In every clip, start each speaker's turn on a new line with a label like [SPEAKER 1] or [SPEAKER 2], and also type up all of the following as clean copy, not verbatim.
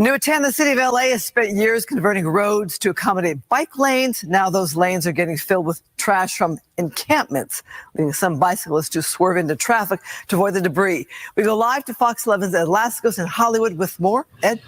[SPEAKER 1] New 10, the city of LA has spent years converting roads to accommodate bike lanes. Now those lanes are getting filled with trash from encampments, leading some bicyclists to swerve into traffic to avoid the debris. We go live to Fox 11's Ed Lascos in Hollywood with more. Ed?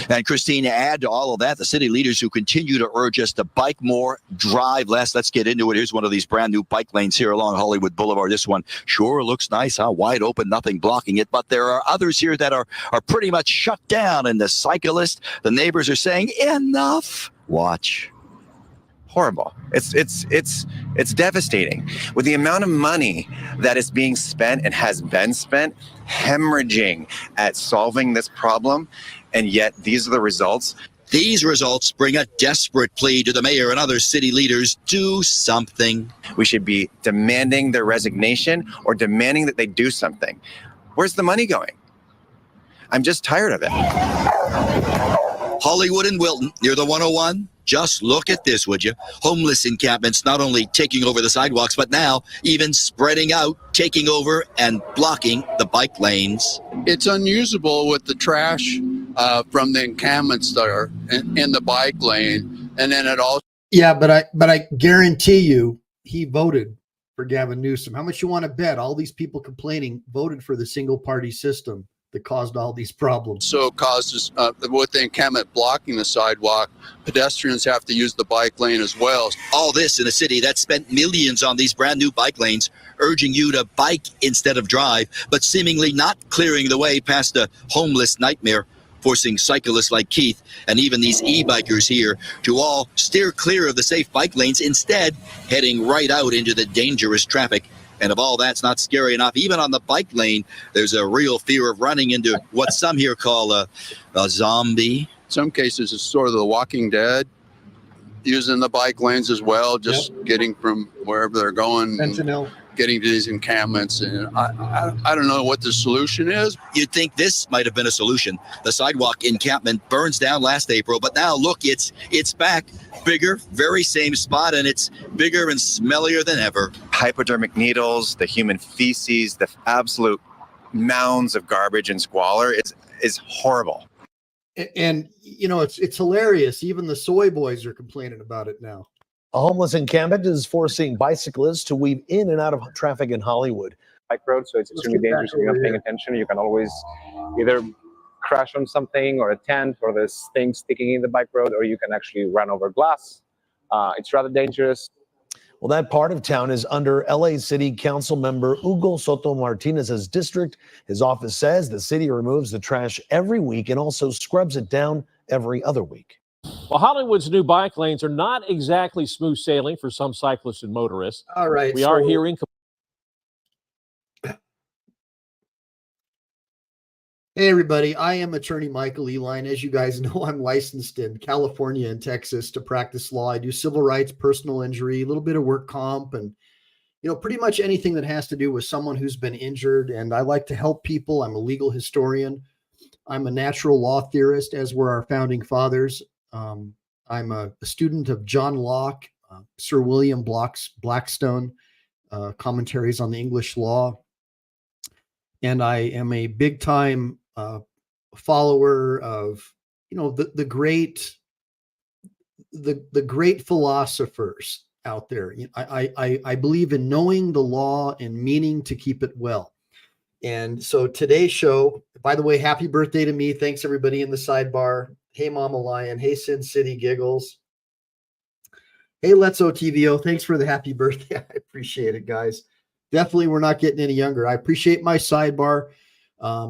[SPEAKER 2] And Christine, to add to all of that, the city leaders who continue to urge us to bike more, drive less. Let's get into it. Here's one of these brand new bike lanes here along Hollywood Boulevard. This one sure looks nice, huh? Wide open, nothing blocking it. But there are others here that are pretty much shut down. And the cyclists, the neighbors are saying, enough. Watch.
[SPEAKER 3] Horrible. It's devastating. With the amount of money that is being spent and has been spent hemorrhaging at solving this problem, and yet these are the results.
[SPEAKER 2] These results bring a desperate plea to the mayor and other city leaders. Do something.
[SPEAKER 3] We should be demanding their resignation or demanding that they do something. Where's the money going? I'm just tired of it.
[SPEAKER 2] Hollywood and Wilton, near the 101. Just look at this, would you? Homeless encampments not only taking over the sidewalks, but now even spreading out, taking over and blocking the bike lanes.
[SPEAKER 4] It's unusable with the trash from the encampments that are in the bike lane. And then it also...
[SPEAKER 5] Yeah, but I guarantee you he voted for Gavin Newsom. How much you want to bet all these people complaining voted for the single party system that caused all these problems?
[SPEAKER 4] So it causes, with the encampment blocking the sidewalk, pedestrians have to use the bike lane as well.
[SPEAKER 2] All this in a city that spent millions on these brand new bike lanes, urging you to bike instead of drive, but seemingly not clearing the way past a homeless nightmare, forcing cyclists like Keith and even these e-bikers here to all steer clear of the safe bike lanes, instead heading right out into the dangerous traffic. And if all that's not scary enough, even on the bike lane, there's a real fear of running into what some here call a zombie.
[SPEAKER 4] In some cases, it's sort of the Walking Dead, using the bike lanes as well, just getting from wherever they're going, getting to these encampments. And I don't know what the solution is.
[SPEAKER 2] You'd think this might have been a solution. The sidewalk encampment burns down last April, but now look, it's back. Bigger, very same spot, and it's bigger and smellier than ever.
[SPEAKER 3] Hypodermic needles, the human feces, the absolute mounds of garbage and squalor is horrible.
[SPEAKER 5] And you know, it's hilarious. Even the soy boys are complaining about it now.
[SPEAKER 6] A homeless encampment is forcing bicyclists to weave in and out of traffic in Hollywood.
[SPEAKER 7] Bike road, so it's extremely dangerous if you're not paying attention. You can always either crash on something or a tent or there's things sticking in the bike road, or you can actually run over glass. It's rather dangerous.
[SPEAKER 6] Well, that part of town is under LA City Council member Hugo Soto Martinez's district. His office says the city removes the trash every week and also scrubs it down every other week.
[SPEAKER 8] Well, Hollywood's new bike lanes are not exactly smooth sailing for some cyclists and motorists.
[SPEAKER 5] All right.
[SPEAKER 8] We are hearing.
[SPEAKER 5] Hey, everybody. I am attorney Michael Eline. As you guys know, I'm licensed in California and Texas to practice law. I do civil rights, personal injury, a little bit of work comp, and, you know, pretty much anything that has to do with someone who's been injured. And I like to help people. I'm a legal historian. I'm a natural law theorist, as were our founding fathers. I'm a student of John Locke, Sir William Blackstone, commentaries on the English law. And I am a big time follower of, you know, the great philosophers out there. I believe in knowing the law and meaning to keep it well. And so today's show, by the way, happy birthday to me. Thanks everybody in the sidebar. Hey, Mama Lion. Hey, Sin City Giggles. Hey, Let's OTVO. Thanks for the happy birthday. I appreciate it, guys. Definitely, we're not getting any younger. I appreciate my sidebar.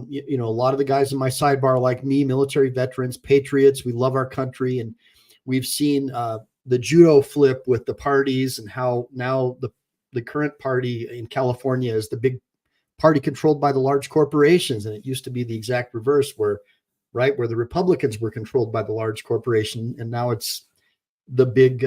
[SPEAKER 5] You know, a lot of the guys in my sidebar, like me, military veterans, patriots. We love our country, and we've seen the judo flip with the parties, and how now the current party in California is the big party controlled by the large corporations, and it used to be the exact reverse, where the Republicans were controlled by the large corporation, and now it's the big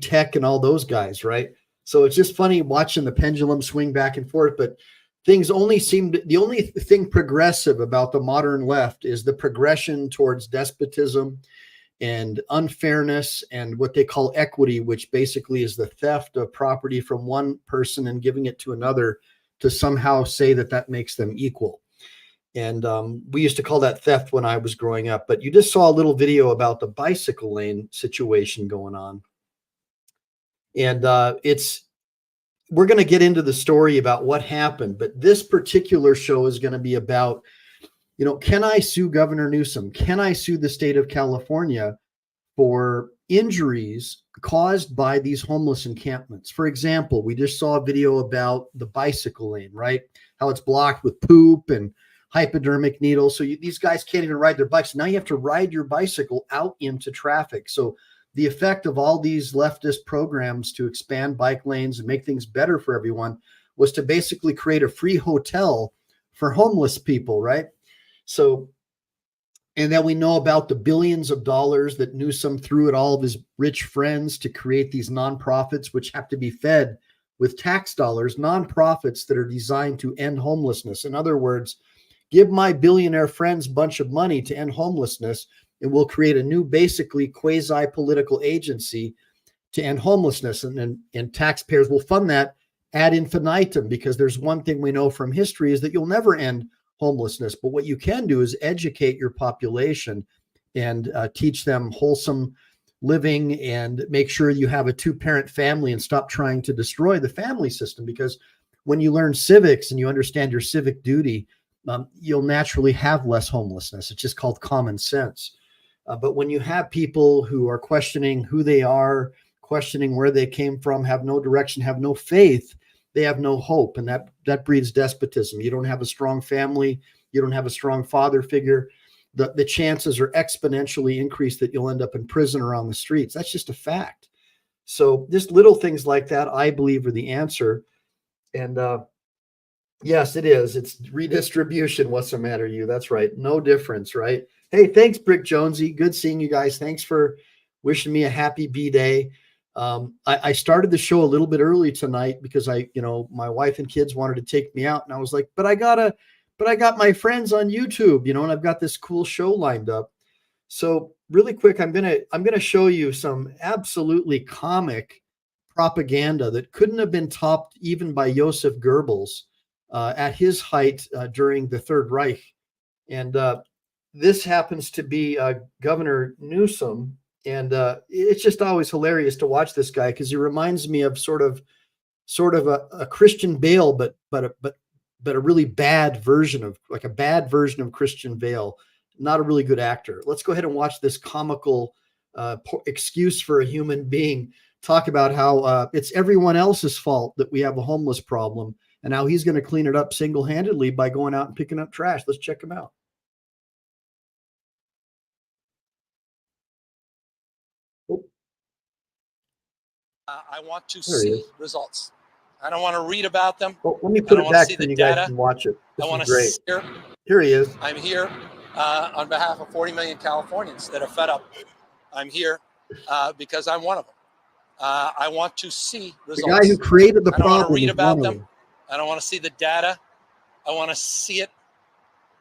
[SPEAKER 5] tech and all those guys, right? So it's just funny watching the pendulum swing back and forth, but things only the only thing progressive about the modern left is the progression towards despotism and unfairness and what they call equity, which basically is the theft of property from one person and giving it to another to somehow say that makes them equal. And we used to call that theft when I was growing up. But you just saw a little video about the bicycle lane situation going on. And we're going to get into the story about what happened. But this particular show is going to be about, can I sue Governor Newsom? Can I sue the state of California for injuries caused by these homeless encampments? For example, we just saw a video about the bicycle lane, right? How it's blocked with poop and hypodermic needles. So these guys can't even ride their bikes. Now you have to ride your bicycle out into traffic. So the effect of all these leftist programs to expand bike lanes and make things better for everyone was to basically create a free hotel for homeless people, right? So, and then we know about the billions of dollars that Newsom threw at all of his rich friends to create these nonprofits, which have to be fed with tax dollars, nonprofits that are designed to end homelessness. In other words, give my billionaire friends a bunch of money to end homelessness, and we'll create a new, basically quasi-political agency to end homelessness. And taxpayers will fund that ad infinitum, because there's one thing we know from history is that you'll never end homelessness. But what you can do is educate your population and teach them wholesome living and make sure you have a 2-parent family and stop trying to destroy the family system. Because when you learn civics and you understand your civic duty, you'll naturally have less homelessness. It's just called common sense. But when you have people who are questioning who they are, questioning where they came from, have no direction, have no faith, they have no hope. And that breeds despotism. You don't have a strong family. You don't have a strong father figure. The chances are exponentially increased that you'll end up in prison or on the streets. That's just a fact. So just little things like that, I believe, are the answer. And yes, it is. It's redistribution. What's the matter, you? That's right. No difference, right? Hey, thanks, Brick Jonesy. Good seeing you guys. Thanks for wishing me a happy B-Day. I started the show a little bit early tonight because my wife and kids wanted to take me out, and I was like, but I got my friends on YouTube, and I've got this cool show lined up. So really quick, I'm gonna show you some absolutely comic propaganda that couldn't have been topped even by Joseph Goebbels at his height during the Third Reich. And this happens to be Governor Newsom. And it's just always hilarious to watch this guy because he reminds me of sort of a Christian Bale, but a really bad version of Christian Bale. Not a really good actor. Let's go ahead and watch this comical excuse for a human being talk about how it's everyone else's fault that we have a homeless problem, and how he's going to clean it up single-handedly by going out and picking up trash. Let's check him out.
[SPEAKER 9] I want to see results. I don't want to read about them.
[SPEAKER 5] Well, let me put it back so you guys can watch it.
[SPEAKER 9] I want to see.
[SPEAKER 5] Here he is.
[SPEAKER 9] I'm here on behalf of 40 million Californians that are fed up. I'm here because I'm one of them. I want to see results.
[SPEAKER 5] The guy who created the problem.
[SPEAKER 9] I don't want to read about them. I don't want to see the data. I want to see it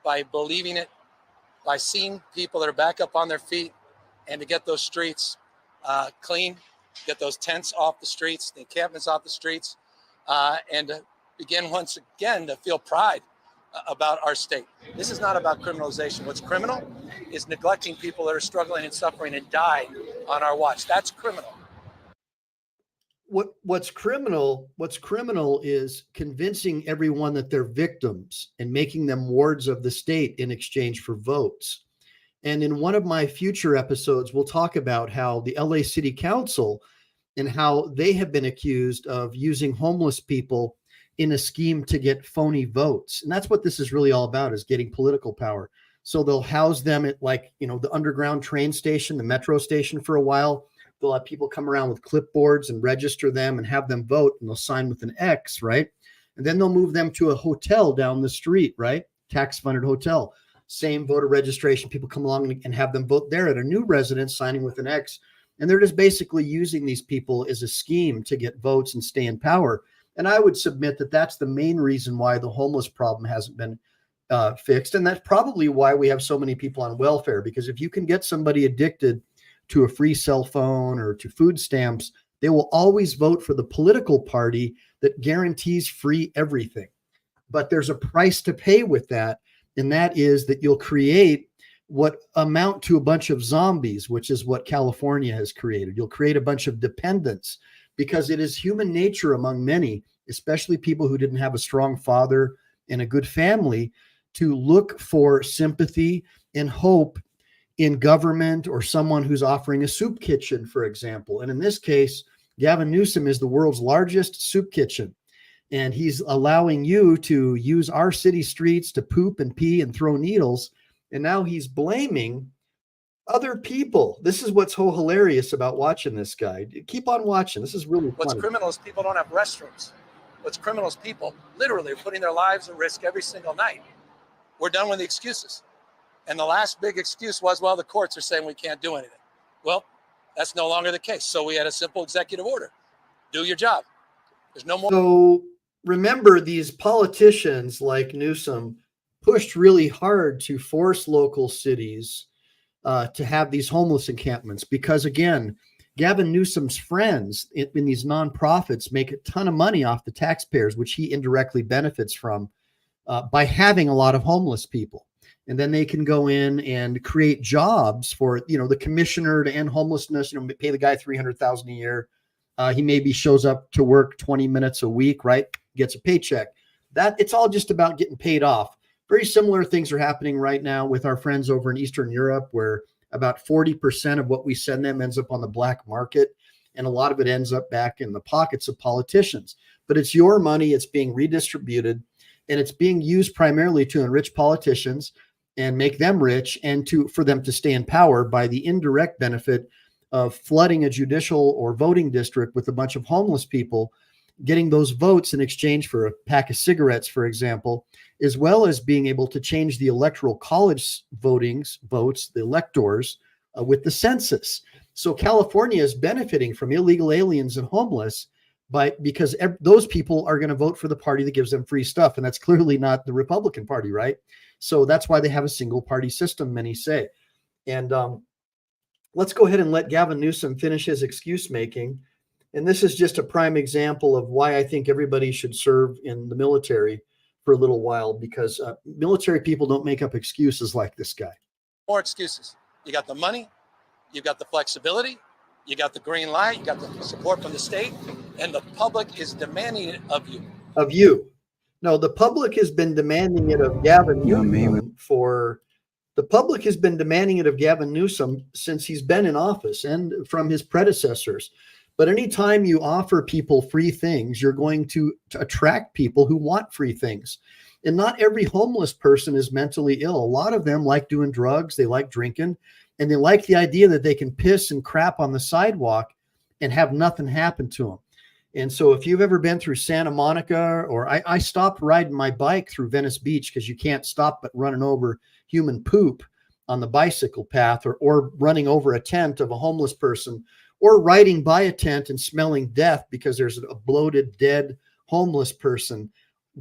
[SPEAKER 9] by believing it, by seeing people that are back up on their feet, and to get those streets clean, get those tents off the streets, the encampments off the streets, and to begin once again to feel pride about our state. This is not about criminalization. What's criminal is neglecting people that are struggling and suffering and die on our watch. That's criminal.
[SPEAKER 5] What's criminal is convincing everyone that they're victims and making them wards of the state in exchange for votes. And in one of my future episodes, we'll talk about how the LA City Council and how they have been accused of using homeless people in a scheme to get phony votes. And that's what this is really all about, is getting political power. So they'll house them at the underground train station, the metro station for a while. They'll have people come around with clipboards and register them and have them vote, and they'll sign with an X, right? And then they'll move them to a hotel down the street, right? Tax-funded hotel. Same voter registration. People come along and have them vote there at a new residence, signing with an X. And they're just basically using these people as a scheme to get votes and stay in power. And I would submit that that's the main reason why the homeless problem hasn't been fixed. And that's probably why we have so many people on welfare, because if you can get somebody addicted to a free cell phone or to food stamps, they will always vote for the political party that guarantees free everything. But there's a price to pay with that. And that is that you'll create what amount to a bunch of zombies, which is what California has created. You'll create a bunch of dependents because it is human nature among many, especially people who didn't have a strong father and a good family, to look for sympathy and hope in government or someone who's offering a soup kitchen, for example. And in this case, Gavin Newsom is the world's largest soup kitchen. And he's allowing you to use our city streets to poop and pee and throw needles. And now he's blaming other people. This is what's so hilarious about watching this guy. Keep on watching. This is really
[SPEAKER 9] What's
[SPEAKER 5] funny.
[SPEAKER 9] criminal is people don't have restrooms. What's criminal is people literally are putting their lives at risk every single night. We're done with the excuses. And the last big excuse was, well, the courts are saying we can't do anything. Well, that's no longer the case. So we had a simple executive order. Do your job. There's no more.
[SPEAKER 5] So remember, these politicians like Newsom pushed really hard to force local cities to have these homeless encampments because, again, Gavin Newsom's friends in these nonprofits make a ton of money off the taxpayers, which he indirectly benefits from by having a lot of homeless people. And then they can go in and create jobs for, the commissioner to end homelessness, pay the guy $300,000 a year. He maybe shows up to work 20 minutes a week, right? Gets a paycheck. It's all just about getting paid off. Very similar things are happening right now with our friends over in Eastern Europe, where about 40% of what we send them ends up on the black market. And a lot of it ends up back in the pockets of politicians. But it's your money. It's being redistributed, and it's being used primarily to enrich politicians and make them rich, and for them to stay in power by the indirect benefit of flooding a judicial or voting district with a bunch of homeless people, getting those votes in exchange for a pack of cigarettes, for example, as well as being able to change the electoral college votes, the electors, with the census. So California is benefiting from illegal aliens and homeless because those people are going to vote for the party that gives them free stuff. And that's clearly not the Republican Party, right? So that's why they have a single party system, many say. And let's go ahead and let Gavin Newsom finish his excuse making. And this is just a prime example of why I think everybody should serve in the military for a little while, because military people don't make up excuses like this guy.
[SPEAKER 9] More excuses. You got the money, you've got the flexibility, you got the green light, you got the support from the state, and the public is demanding it of you.
[SPEAKER 5] Of you. No, the public has been demanding it of Gavin Newsom the public has been demanding it of Gavin Newsom since he's been in office and from his predecessors. But anytime you offer people free things, you're going to attract people who want free things. And not every homeless person is mentally ill. A lot of them like doing drugs, they like drinking, and they like the idea that they can piss and crap on the sidewalk and have nothing happen to them. And so if you've ever been through Santa Monica, or I stopped riding my bike through Venice Beach because you can't stop but running over human poop on the bicycle path, or running over a tent of a homeless person, or riding by a tent and smelling death because there's a bloated, dead homeless person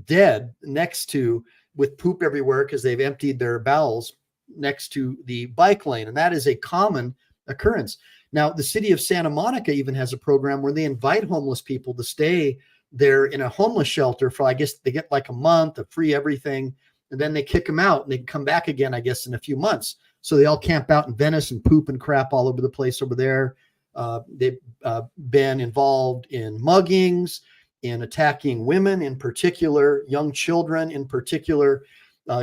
[SPEAKER 5] dead next to, with poop everywhere because they've emptied their bowels next to the bike lane. And that is a common occurrence. Now, the city of Santa Monica even has a program where they invite homeless people to stay there in a homeless shelter for, I guess they get like a month of free everything, and then they kick them out and they can come back again, I guess, in a few months. So they all camp out in Venice and poop and crap all over the place over there. They've been involved in muggings, in attacking women in particular, young children in particular.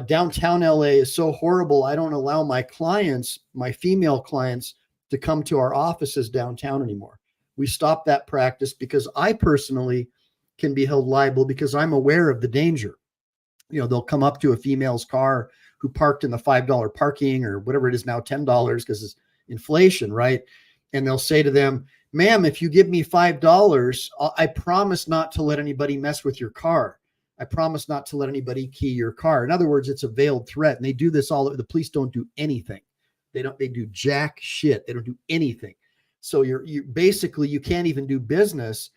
[SPEAKER 5] Downtown LA is so horrible. I don't allow my clients, my female clients, to come to our offices downtown anymore. We stopped that practice because I personally can be held liable because I'm aware of the danger. They'll come up to a female's car who parked in the $5 parking, or whatever it is now, $10 because it's inflation, right? And they'll say to them, ma'am, if you give me $5, I promise not to let anybody mess with your car. I promise not to let anybody key your car. In other words, it's a veiled threat. And they do this the police don't do anything. They do jack shit. They don't do anything. So you basically, you can't even do business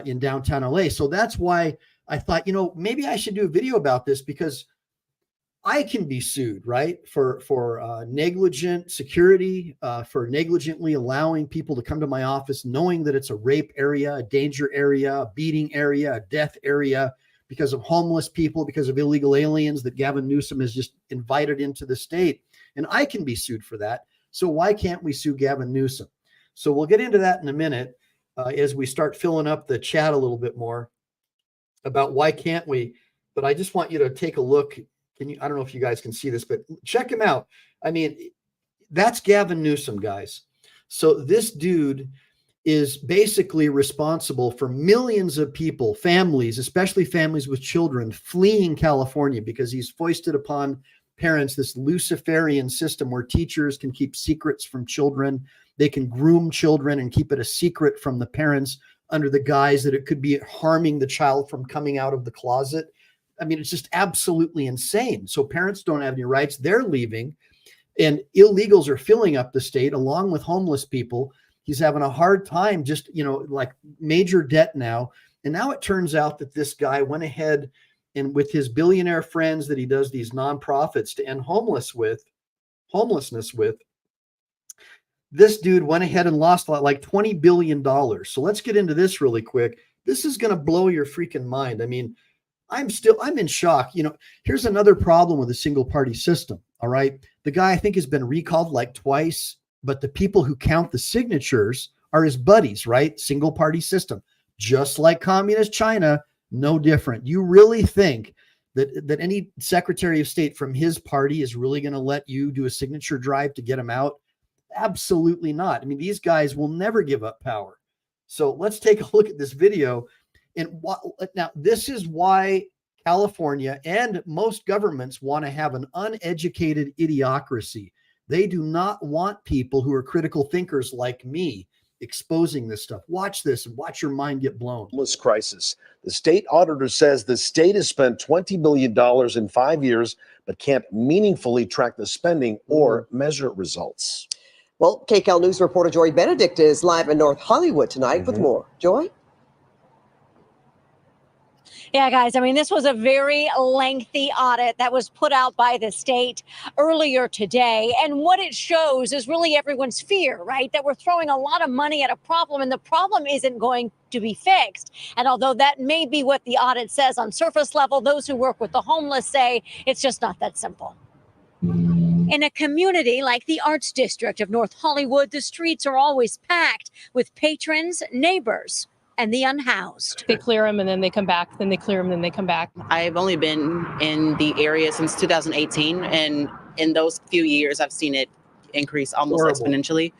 [SPEAKER 5] in downtown LA. So that's why I thought, maybe I should do a video about this, because I can be sued, right? For negligent security, for negligently allowing people to come to my office, knowing that it's a rape area, a danger area, a beating area, a death area, because of homeless people, because of illegal aliens that Gavin Newsom has just invited into the state. And I can be sued for that. So why can't we sue Gavin Newsom? So we'll get into that in a minute as we start filling up the chat a little bit more about why can't we. But I just want you to take a look. I don't know if you guys can see this, but check him out. I mean, that's Gavin Newsom, guys. So this dude is basically responsible for millions of people, families, especially families with children, fleeing California because he's foisted upon parents this Luciferian system where teachers can keep secrets from children. They can groom children and keep it a secret from the parents under the guise that it could be harming the child from coming out of the closet. I mean, it's just absolutely insane. So parents don't have any rights. They're leaving, and illegals are filling up the state along with homeless people. He's having a hard time, just, like major debt now. And now it turns out that this guy went ahead and with his billionaire friends that he does these nonprofits to end homelessness with, this dude went ahead and lost like $20 billion. So let's get into this really quick. This is going to blow your freaking mind. I mean, I'm in shock. Here's another problem with the single party system. All right. The guy, I think, has been recalled like twice, but the people who count the signatures are his buddies, right? Single party system, just like communist China, no different. You really think that any Secretary of State from his party is really going to let you do a signature drive to get him out? Absolutely not. I mean, these guys will never give up power. So let's take a look at this video. And now this is why California and most governments want to have an uneducated idiocracy. They do not want people who are critical thinkers like me exposing this stuff. Watch this and watch your mind get blown.
[SPEAKER 6] Homeless crisis. The state auditor says the state has spent $20 billion in 5 years, but can't meaningfully track the spending or measure results.
[SPEAKER 10] Well, KCAL News reporter Joy Benedict is live in North Hollywood tonight with more. Joy?
[SPEAKER 11] Yeah, guys, I mean, this was a very lengthy audit that was put out by the state earlier today. And what it shows is really everyone's fear, right? That we're throwing a lot of money at a problem and the problem isn't going to be fixed. And although that may be what the audit says on surface level, those who work with the homeless say it's just not that simple. In a community like the Arts District of North Hollywood, the streets are always packed with patrons, neighbors, and the unhoused.
[SPEAKER 12] They clear them and then they come back, then they clear them and then they come back.
[SPEAKER 13] I've only been in the area since 2018, and in those few years, I've seen it increase almost exponentially.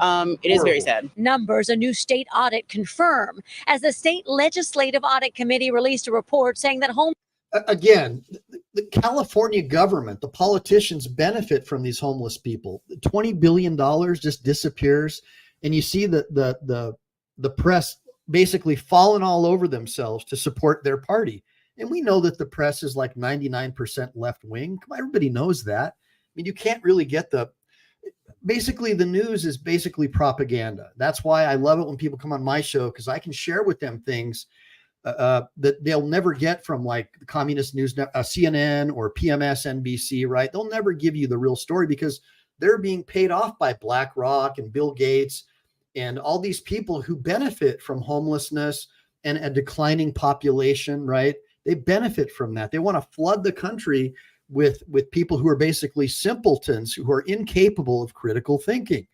[SPEAKER 13] It is very sad.
[SPEAKER 11] Numbers a new state audit confirm, as the state legislative audit committee released a report saying that
[SPEAKER 5] Again, the California government, the politicians benefit from these homeless people. $20 billion just disappears, and you see the press basically falling all over themselves to support their party. And we know that the press is like 99% left wing. Everybody knows that. I mean, you can't really get basically the news is basically propaganda. That's why I love it when people come on my show, because I can share with them things that they'll never get from like the communist news, CNN or PMS NBC, right? They'll never give you the real story because they're being paid off by BlackRock and Bill Gates and all these people who benefit from homelessness and a declining population, right? They benefit from that. They want to flood the country with people who are basically simpletons, who are incapable of critical thinking.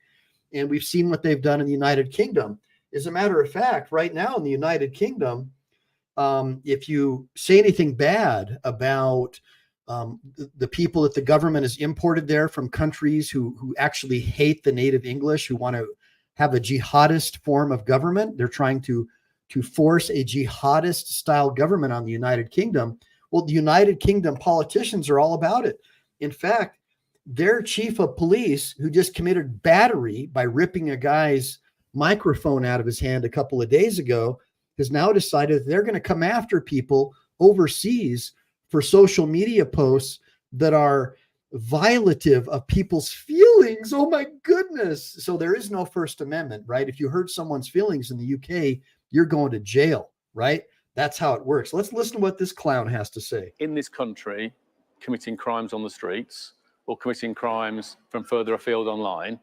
[SPEAKER 5] And we've seen what they've done in the United Kingdom. As a matter of fact, right now in the United Kingdom, if you say anything bad about the people that the government has imported there from countries who actually hate the native English, who want to have a jihadist form of government, they're trying to force a jihadist style government on the United Kingdom. Well, the United Kingdom politicians are all about it. In fact, their chief of police, who just committed battery by ripping a guy's microphone out of his hand a couple of days ago, has now decided they're going to come after people overseas for social media posts that are violative of people's feelings. Oh my goodness. So there is no First Amendment, right? If you hurt someone's feelings in the UK, you're going to jail, right? That's how it works. Let's listen to what this clown has to say.
[SPEAKER 14] In this country, committing crimes on the streets or committing crimes from further afield online,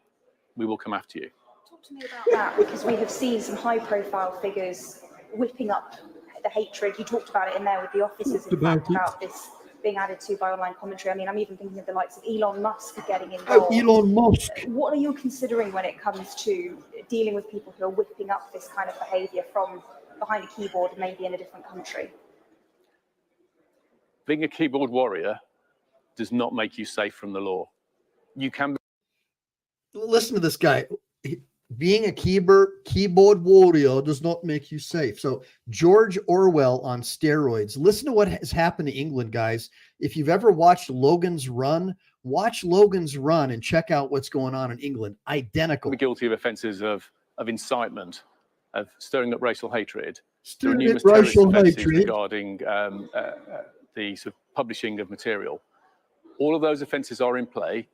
[SPEAKER 14] we will come after you.
[SPEAKER 15] Talk to me about that, because we have seen some high-profile figures whipping up the hatred. You talked about it in there with the officers, in fact, about this being added to by online commentary. I mean, I'm even thinking of the likes of Elon Musk getting involved.
[SPEAKER 5] Oh, Elon Musk.
[SPEAKER 15] What are you considering when it comes to dealing with people who are whipping up this kind of behavior from behind a keyboard, maybe in a different country?
[SPEAKER 14] Being a keyboard warrior does not make you safe from the law. You can.
[SPEAKER 5] Listen to this guy. Being a keyboard warrior does not make you safe. So George Orwell on steroids. Listen to what has happened to England, guys. If you've ever watched Logan's Run, watch Logan's Run and check out what's going on in England. Identical.
[SPEAKER 14] Be guilty of offences of incitement, of stirring up racial hatred. There are
[SPEAKER 5] Stirring
[SPEAKER 14] numerous
[SPEAKER 5] up
[SPEAKER 14] terrorist
[SPEAKER 5] racial
[SPEAKER 14] offences
[SPEAKER 5] hatred.
[SPEAKER 14] regarding the sort of publishing of material. All of those offences are in play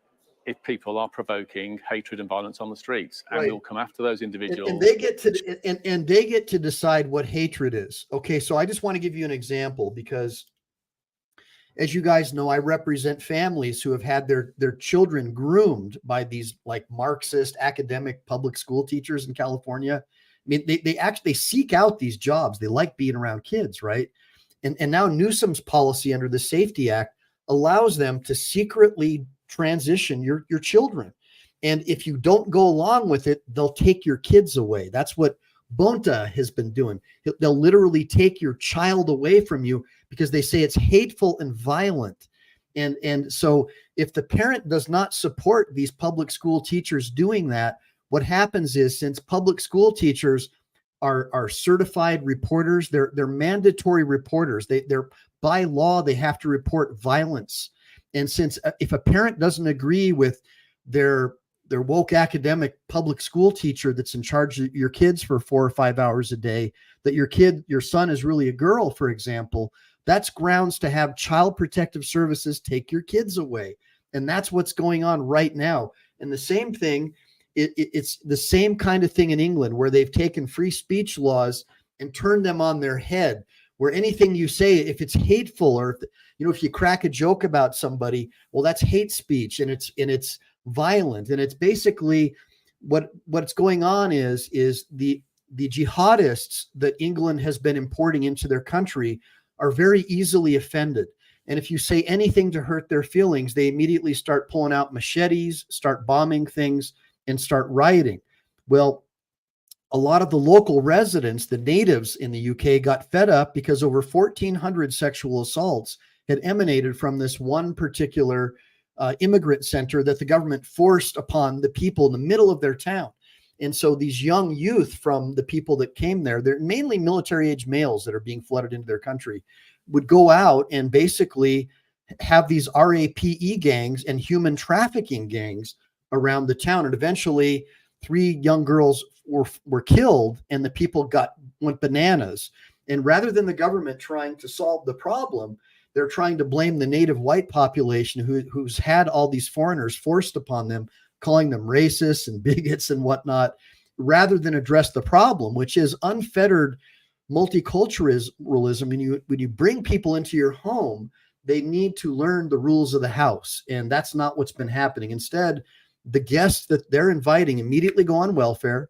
[SPEAKER 14] if people are provoking hatred and violence on the streets, and
[SPEAKER 5] Right.
[SPEAKER 14] we'll come after those individuals.
[SPEAKER 5] And they get to and they get to decide what hatred is. Okay, so I just want to give you an example because, as you guys know, I represent families who have had their children groomed by these like Marxist academic public school teachers in California. I mean, they actually seek out these jobs. They like being around kids, right? And now Newsom's policy under the Safety Act allows them to secretly transition your children. And if you don't go along with it, they'll take your kids away. That's what Bonta has been doing. They'll literally take your child away from you because they say it's hateful and violent. And so if the parent does not support these public school teachers doing that, what happens is, since public school teachers are certified reporters, they're mandatory reporters. They're by law, they have to report violence. And since if a parent doesn't agree with their woke academic public school teacher that's in charge of your kids for 4 or 5 hours a day, that your son is really a girl, for example, that's grounds to have Child Protective Services take your kids away. And that's what's going on right now. And the same thing, it's the same kind of thing in England, where they've taken free speech laws and turned them on their head, where anything you say, if it's hateful, or if you crack a joke about somebody, well, that's hate speech, and it's violent. And it's basically what's going on is the jihadists that England has been importing into their country are very easily offended. And if you say anything to hurt their feelings, they immediately start pulling out machetes, start bombing things, and start rioting. Well, a lot of the local residents, the natives in the UK, got fed up because over 1,400 sexual assaults had emanated from this one particular immigrant center that the government forced upon the people in the middle of their town. And so these young youth from the people that came there, they're mainly military-age males that are being flooded into their country, would go out and basically have these RAPE gangs and human trafficking gangs around the town. And eventually 3 young girls were killed, and the people went bananas. And rather than the government trying to solve the problem, they're trying to blame the native white population who's had all these foreigners forced upon them, calling them racists and bigots and whatnot, rather than address the problem, which is unfettered multiculturalism. When you bring people into your home, they need to learn the rules of the house. And that's not what's been happening. Instead, the guests that they're inviting immediately go on welfare.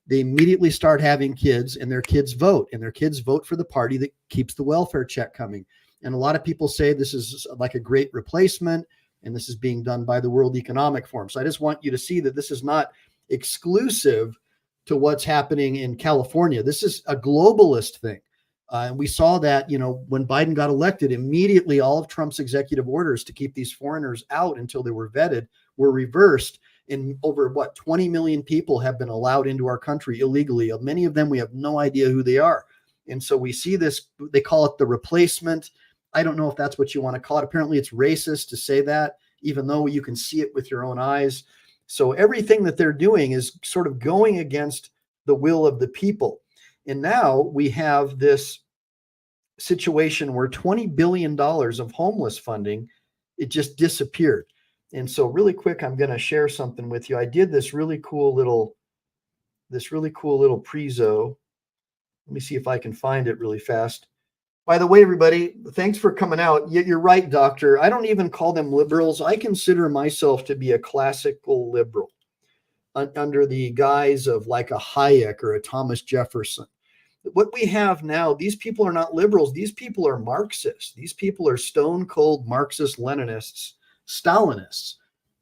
[SPEAKER 5] They immediately start having kids, and their kids vote, and their kids vote for the party that keeps the welfare check coming. And a lot of people say this is like a great replacement, and this is being done by the World Economic Forum. So I just want you to see that this is not exclusive to what's happening in California. This is a globalist thing. And we saw that, when Biden got elected, immediately all of Trump's executive orders to keep these foreigners out until they were vetted were reversed. And over 20 million people have been allowed into our country illegally. Many of them, we have no idea who they are. And so we see this, they call it the replacement. I don't know if that's what you want to call it. Apparently it's racist to say that, even though you can see it with your own eyes. So everything that they're doing is sort of going against the will of the people. And now we have this situation where $20 billion of homeless funding, it just disappeared. And so really quick, I'm going to share something with you. I did this really cool little prezo. Let me see if I can find it really fast. By the way, everybody, thanks for coming out. You're right, Doctor. I don't even call them liberals. I consider myself to be a classical liberal under the guise of like a Hayek or a Thomas Jefferson. what we have now, these people are not liberals. These people are Marxists. These people are stone cold Marxist Leninists, Stalinists.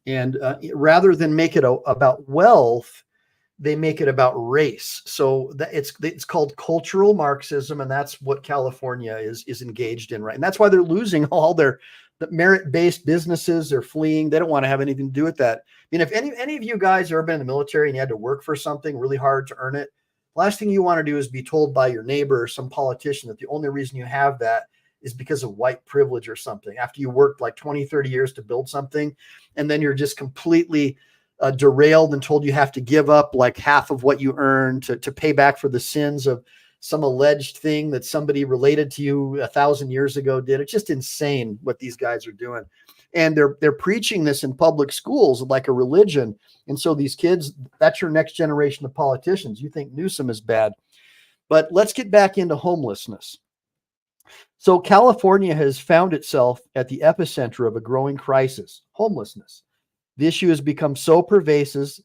[SPEAKER 5] And rather than make it about wealth, they make it about race. So it's called cultural Marxism, and that's what California is engaged in, right? And that's why they're losing all the merit-based businesses. They're fleeing. They don't want to have anything to do with that. I mean, if any of you guys have ever been in the military and you had to work for something really hard to earn it, the last thing you want to do is be told by your neighbor or some politician that the only reason you have that is because of white privilege or something. After you worked like 20, 30 years to build something, and then you're just completely derailed and told you have to give up like half of what you earn to pay back for the sins of some alleged thing that somebody related to you 1,000 years ago did. It's just insane what these guys are doing. And they're preaching this in public schools like a religion. And so these kids, that's your next generation of politicians. You think Newsom is bad. But let's get back into homelessness. So California has found itself at the epicenter of a growing crisis, homelessness. The issue has become so pervasive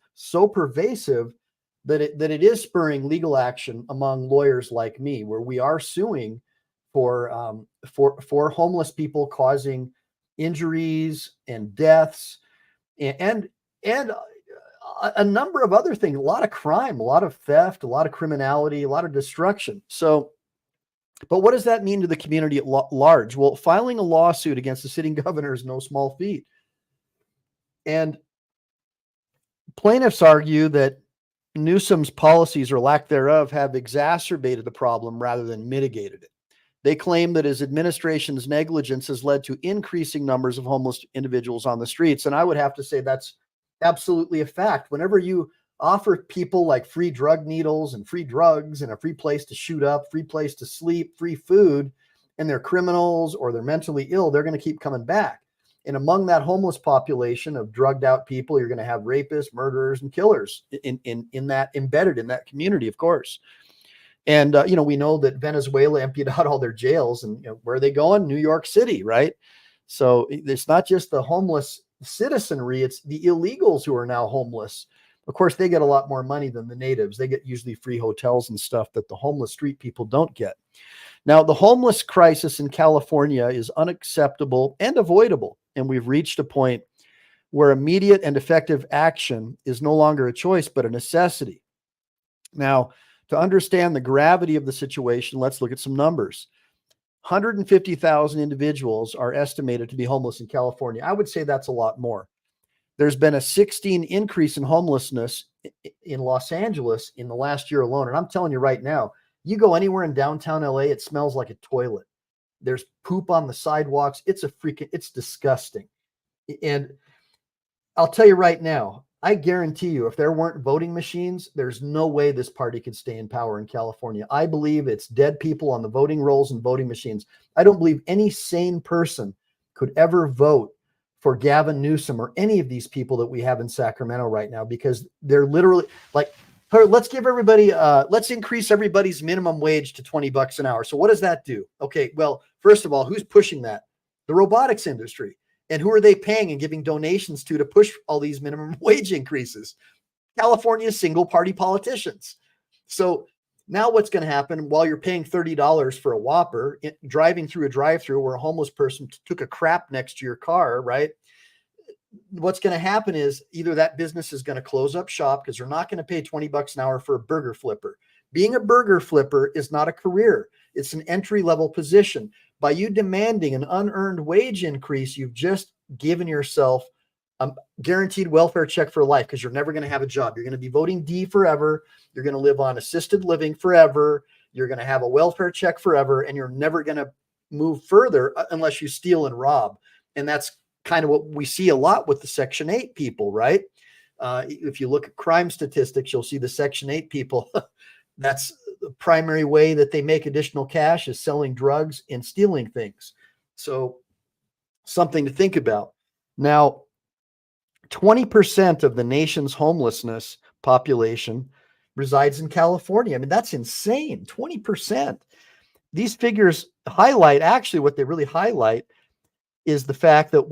[SPEAKER 5] that it is spurring legal action among lawyers like me, where we are suing for homeless people causing injuries and deaths and a number of other things, a lot of crime, a lot of theft, a lot of criminality, a lot of destruction. So, but what does that mean to the community at large? Well, filing a lawsuit against the sitting governor is no small feat. And plaintiffs argue that Newsom's policies or lack thereof have exacerbated the problem rather than mitigated it. They claim that his administration's negligence has led to increasing numbers of homeless individuals on the streets. And I would have to say that's absolutely a fact. Whenever you offer people like free drug needles and free drugs and a free place to shoot up, free place to sleep, free food, and they're criminals or they're mentally ill, they're going to keep coming back. And among that homeless population of drugged out people, you're going to have rapists, murderers, and killers in that embedded in that community, of course. And, we know that Venezuela emptied out all their jails, and where are they going? New York City, right? So it's not just the homeless citizenry, it's the illegals who are now homeless. Of course, they get a lot more money than the natives. They get usually free hotels and stuff that the homeless street people don't get. Now, the homeless crisis in California is unacceptable and avoidable. And we've reached a point where immediate and effective action is no longer a choice, but a necessity. Now, to understand the gravity of the situation, let's look at some numbers. 150,000 individuals are estimated to be homeless in California. I would say that's a lot more. There's been a 16 increase in homelessness in Los Angeles in the last year alone. And I'm telling you right now, you go anywhere in downtown LA, it smells like a toilet. There's poop on the sidewalks. It's disgusting. And I'll tell you right now, I guarantee you, if there weren't voting machines, there's no way this party could stay in power in California. I believe it's dead people on the voting rolls and voting machines. I don't believe any sane person could ever vote for Gavin Newsom or any of these people that we have in Sacramento right now, because they're literally like, let's increase everybody's minimum wage to $20 an hour. So what does that do? Okay, well, first of all, who's pushing that? The robotics industry. And who are they paying and giving donations to push all these minimum wage increases? California's single party politicians. So now what's going to happen while you're paying $30 for a Whopper, driving through a drive-through where a homeless person took a crap next to your car, right? What's going to happen is either that business is going to close up shop because they're not going to pay $20 an hour for a burger flipper. Being a burger flipper is not a career. It's an entry-level position. By you demanding an unearned wage increase, you've just given yourself a guaranteed welfare check for life, because you're never going to have a job. You're going to be voting D forever. You're going to live on assisted living forever. You're going to have a welfare check forever, and you're never going to move further unless you steal and rob. And that's kind of what we see a lot with the Section 8 people, right? If you look at crime statistics, you'll see the Section 8 people. That's the primary way that they make additional cash, is selling drugs and stealing things. So something to think about. Now, 20% of the nation's homelessness population resides in California. I mean, that's insane. 20%. These figures highlight, actually what they really highlight is the fact that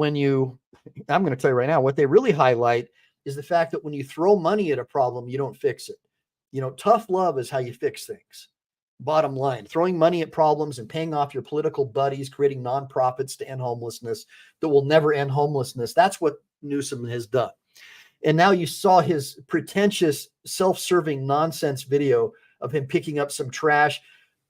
[SPEAKER 5] I'm going to tell you right now, what they really highlight is the fact that when you throw money at a problem, you don't fix it. Tough love is how you fix things. Bottom line, throwing money at problems and paying off your political buddies, creating nonprofits to end homelessness that will never end homelessness. That's what Newsom has done. And now you saw his pretentious, self-serving nonsense video of him picking up some trash,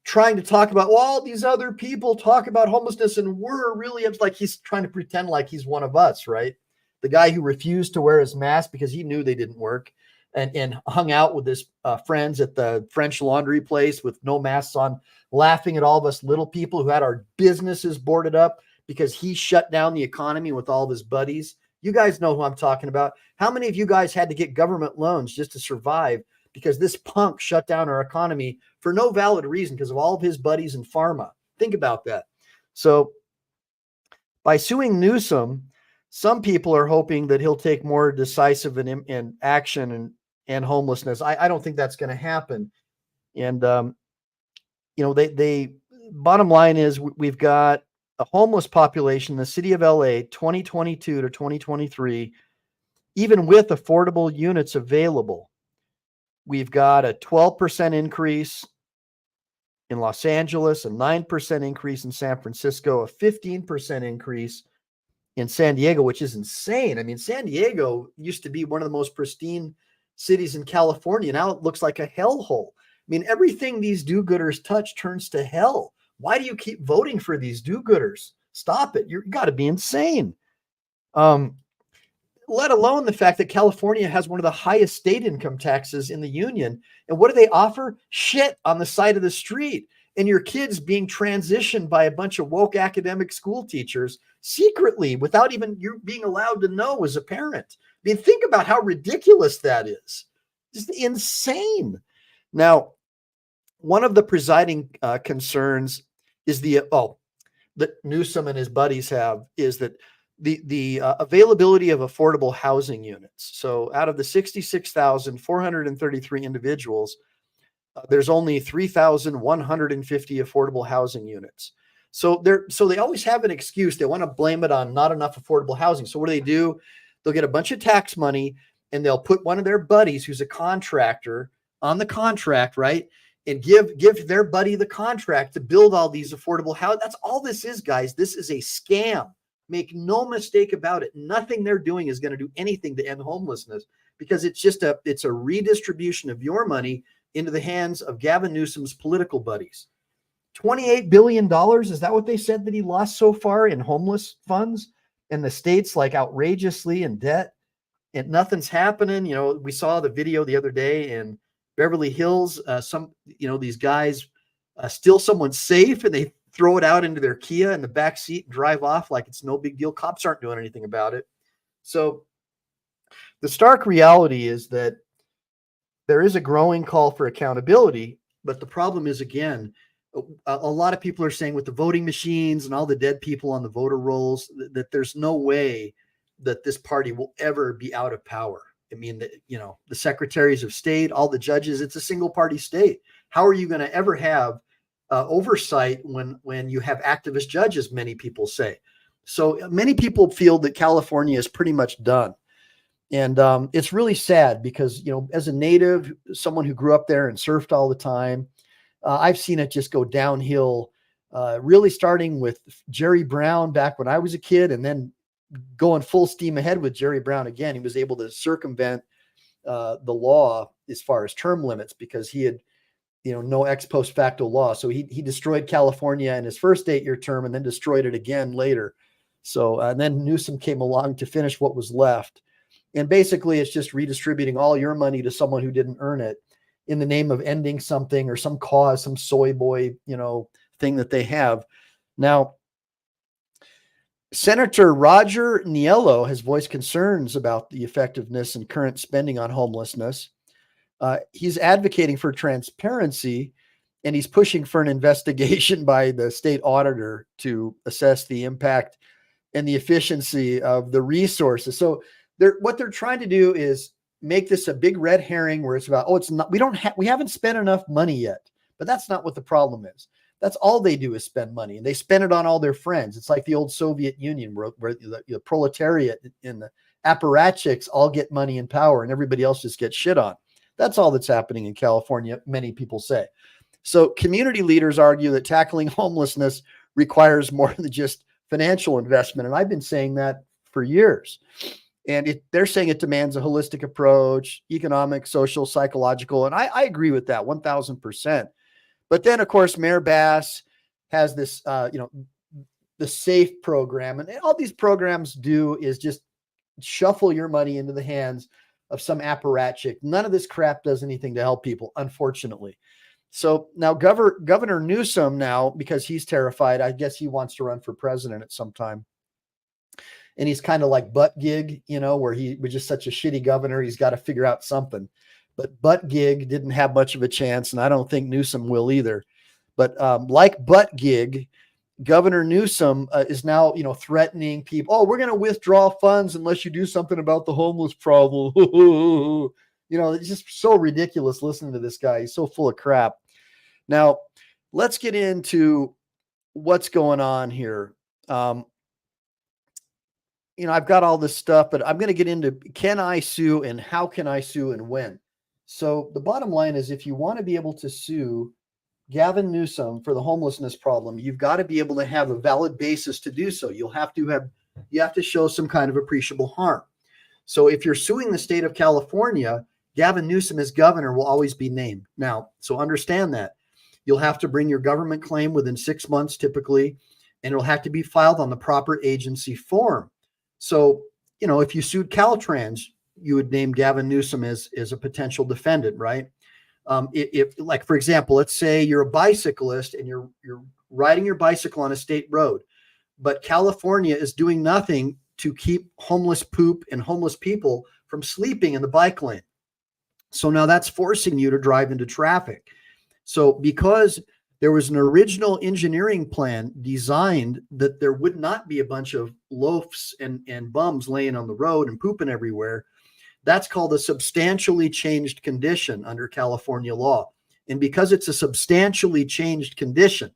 [SPEAKER 5] trying to talk about, well, all these other people talk about homelessness and we're really, like he's trying to pretend like he's one of us, right? The guy who refused to wear his mask because he knew they didn't work and hung out with his friends at the French Laundry place with no masks on, laughing at all of us little people who had our businesses boarded up because he shut down the economy with all of his buddies. You guys know who I'm talking about. How many of you guys had to get government loans just to survive because this punk shut down our economy for no valid reason because of all of his buddies in pharma? Think about that. So by suing Newsom, some people are hoping that he'll take more decisive in action and homelessness. I don't think that's going to happen. And, they bottom line is we've got a homeless population in the city of LA, 2022 to 2023, even with affordable units available. We've got a 12% increase in Los Angeles, a 9% increase in San Francisco, a 15% increase in San Diego, which is insane. I mean, San Diego used to be one of the most pristine cities in California. Now it looks like a hellhole. I mean, everything these do-gooders touch turns to hell. Why do you keep voting for these do-gooders? Stop it. You got to be insane. Let alone the fact that California has one of the highest state income taxes in the union. And what do they offer? Shit on the side of the street. And your kids being transitioned by a bunch of woke academic school teachers secretly without even you being allowed to know as a parent. I mean, think about how ridiculous that is. Just insane. Now, one of the presiding concerns is that Newsom and his buddies have is that the availability of affordable housing units. So out of the 66,433 individuals, there's only 3,150 affordable housing units. So they always have an excuse. They want to blame it on not enough affordable housing. So what do? They'll get a bunch of tax money and they'll put one of their buddies who's a contractor on the contract, right? And give their buddy the contract to build all these affordable houses. That's all this is, guys. This is a scam. Make no mistake about it. Nothing they're doing is going to do anything to end homelessness because it's a redistribution of your money into the hands of Gavin Newsom's political buddies. $28 billion. Is that what they said that he lost so far in homeless funds? And the state's like outrageously in debt and nothing's happening. You know, we saw the video the other day in Beverly Hills. These guys steal someone's safe and they throw it out into their Kia in the back seat and drive off like it's no big deal. Cops aren't doing anything about it. So the stark reality is that there is a growing call for accountability, but the problem is, again, a lot of people are saying with the voting machines and all the dead people on the voter rolls that there's no way that this party will ever be out of power. I mean, the secretaries of state, all the judges, it's a single party state. How are you going to ever have oversight when you have activist judges, many people say. So many people feel that California is pretty much done. And it's really sad because, as a native, someone who grew up there and surfed all the time, I've seen it just go downhill, really starting with Jerry Brown back when I was a kid and then going full steam ahead with Jerry Brown again. He was able to circumvent the law as far as term limits because he had no ex post facto law. So he destroyed California in his first 8-year term and then destroyed it again later. So and then Newsom came along to finish what was left. And basically it's just redistributing all your money to someone who didn't earn it in the name of ending something or some cause, some soy boy, thing that they have. Now, Senator Roger Niello has voiced concerns about the effectiveness and current spending on homelessness. He's advocating for transparency, and he's pushing for an investigation by the state auditor to assess the impact and the efficiency of the resources. So what they're trying to do is make this a big red herring where it's about, we haven't spent enough money yet, but that's not what the problem is. That's all they do is spend money, and they spend it on all their friends. It's like the old Soviet Union where the proletariat and the apparatchiks all get money and power and everybody else just gets shit on. That's all that's happening in California, many people say. So community leaders argue that tackling homelessness requires more than just financial investment. And I've been saying that for years. And they're saying it demands a holistic approach, economic, social, psychological. And I agree with that 1000%. But then, of course, Mayor Bass has this, the SAFE program. And all these programs do is just shuffle your money into the hands of some apparatchik. None of this crap does anything to help people, unfortunately. So now Governor Newsom now, because he's terrified, I guess he wants to run for president at some time. And he's kind of like Buttigieg, where he was just such a shitty governor. He's got to figure out something. But Buttigieg didn't have much of a chance, and I don't think Newsom will either. But like Buttigieg, Governor Newsom is now, threatening people. Oh, we're going to withdraw funds unless you do something about the homeless problem. It's just so ridiculous listening to this guy. He's so full of crap. Now, let's get into what's going on here. I've got all this stuff, but I'm going to get into, can I sue and how can I sue and when? So the bottom line is, if you want to be able to sue Gavin Newsom for the homelessness problem, you've got to be able to have a valid basis to do so. You have to show some kind of appreciable harm. So if you're suing the state of California, Gavin Newsom as governor will always be named. Now, so understand that. You'll have to bring your government claim within 6 months typically, and it'll have to be filed on the proper agency form. So, if you sued Caltrans, you would name Gavin Newsom as a potential defendant, right? If, like, for example, let's say you're a bicyclist and you're riding your bicycle on a state road, but California is doing nothing to keep homeless poop and homeless people from sleeping in the bike lane. So now that's forcing you to drive into traffic. So because there was an original engineering plan designed that there would not be a bunch of loafs and bums laying on the road and pooping everywhere, that's called a substantially changed condition under California law. And because it's a substantially changed condition,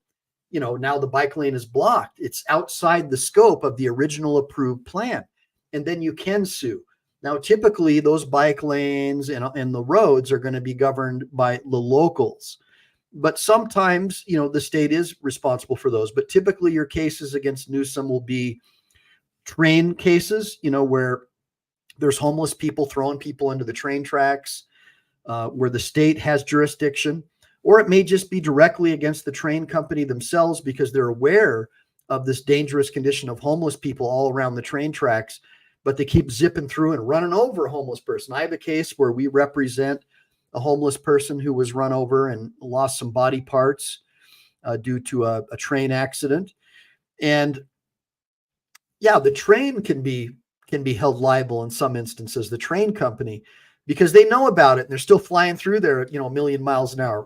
[SPEAKER 5] now the bike lane is blocked. It's outside the scope of the original approved plan. And then you can sue. Now, typically those bike lanes and the roads are going to be governed by the locals. But sometimes, the state is responsible for those. But typically your cases against Newsom will be train cases, where there's homeless people throwing people into the train tracks, where the state has jurisdiction. Or it may just be directly against the train company themselves because they're aware of this dangerous condition of homeless people all around the train tracks, but they keep zipping through and running over a homeless person. I have a case where we represent a homeless person who was run over and lost some body parts due to a train accident. And yeah, the train can be held liable in some instances, the train company, because they know about it and they're still flying through there at, a million miles an hour,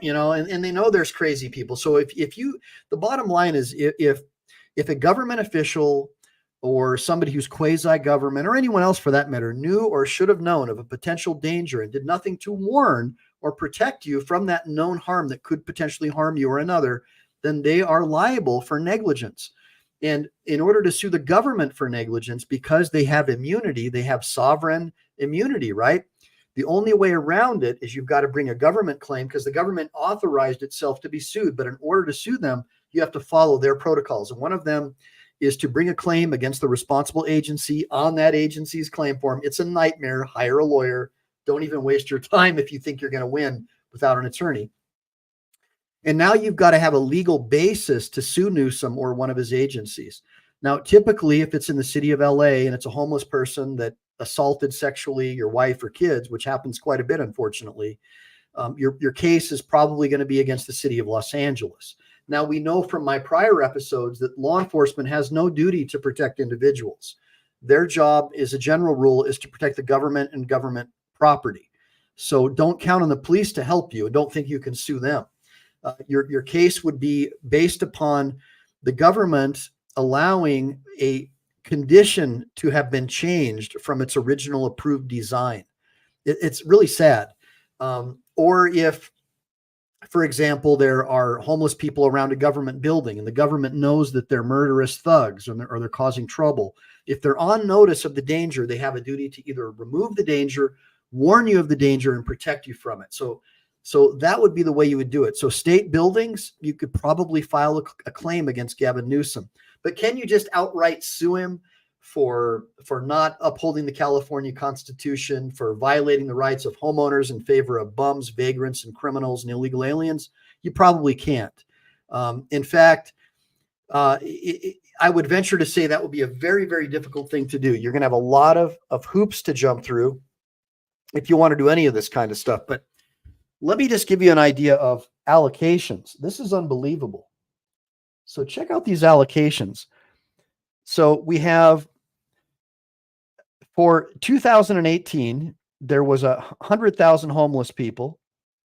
[SPEAKER 5] and they know there's crazy people. So the bottom line is if a government official or somebody who's quasi-government or anyone else for that matter knew or should have known of a potential danger and did nothing to warn or protect you from that known harm that could potentially harm you or another, then they are liable for negligence. And in order to sue the government for negligence, because they have immunity, they have sovereign immunity, right? The only way around it is you've got to bring a government claim because the government authorized itself to be sued. But in order to sue them, you have to follow their protocols. And one of them is to bring a claim against the responsible agency on that agency's claim form. It's a nightmare. Hire a lawyer. Don't even waste your time if you think you're going to win without an attorney. And now you've got to have a legal basis to sue Newsom or one of his agencies. Now, typically, if it's in the city of LA and it's a homeless person that assaulted sexually your wife or kids, which happens quite a bit, unfortunately, your case is probably going to be against the city of Los Angeles. Now, we know from my prior episodes that law enforcement has no duty to protect individuals. Their job, as a general rule, is to protect the government and government property. So don't count on the police to help you. Don't think you can sue them. Your case would be based upon the government allowing a condition to have been changed from its original approved design. It's really sad. Or if, for example, there are homeless people around a government building and the government knows that they're murderous thugs or they're causing trouble. If they're on notice of the danger, they have a duty to either remove the danger, warn you of the danger, and protect you from it. So So that would be the way you would do it. So state buildings, you could probably file a claim against Gavin Newsom. But can you just outright sue him for not upholding the California Constitution, for violating the rights of homeowners in favor of bums, vagrants, and criminals and illegal aliens? You probably can't. In fact, I would venture to say that would be a very, very difficult thing to do. You're going to have a lot of hoops to jump through if you want to do any of this kind of stuff. But let me just give you an idea of allocations. This is unbelievable. So check out these allocations. So we have, for 2018, there was 100,000 homeless people,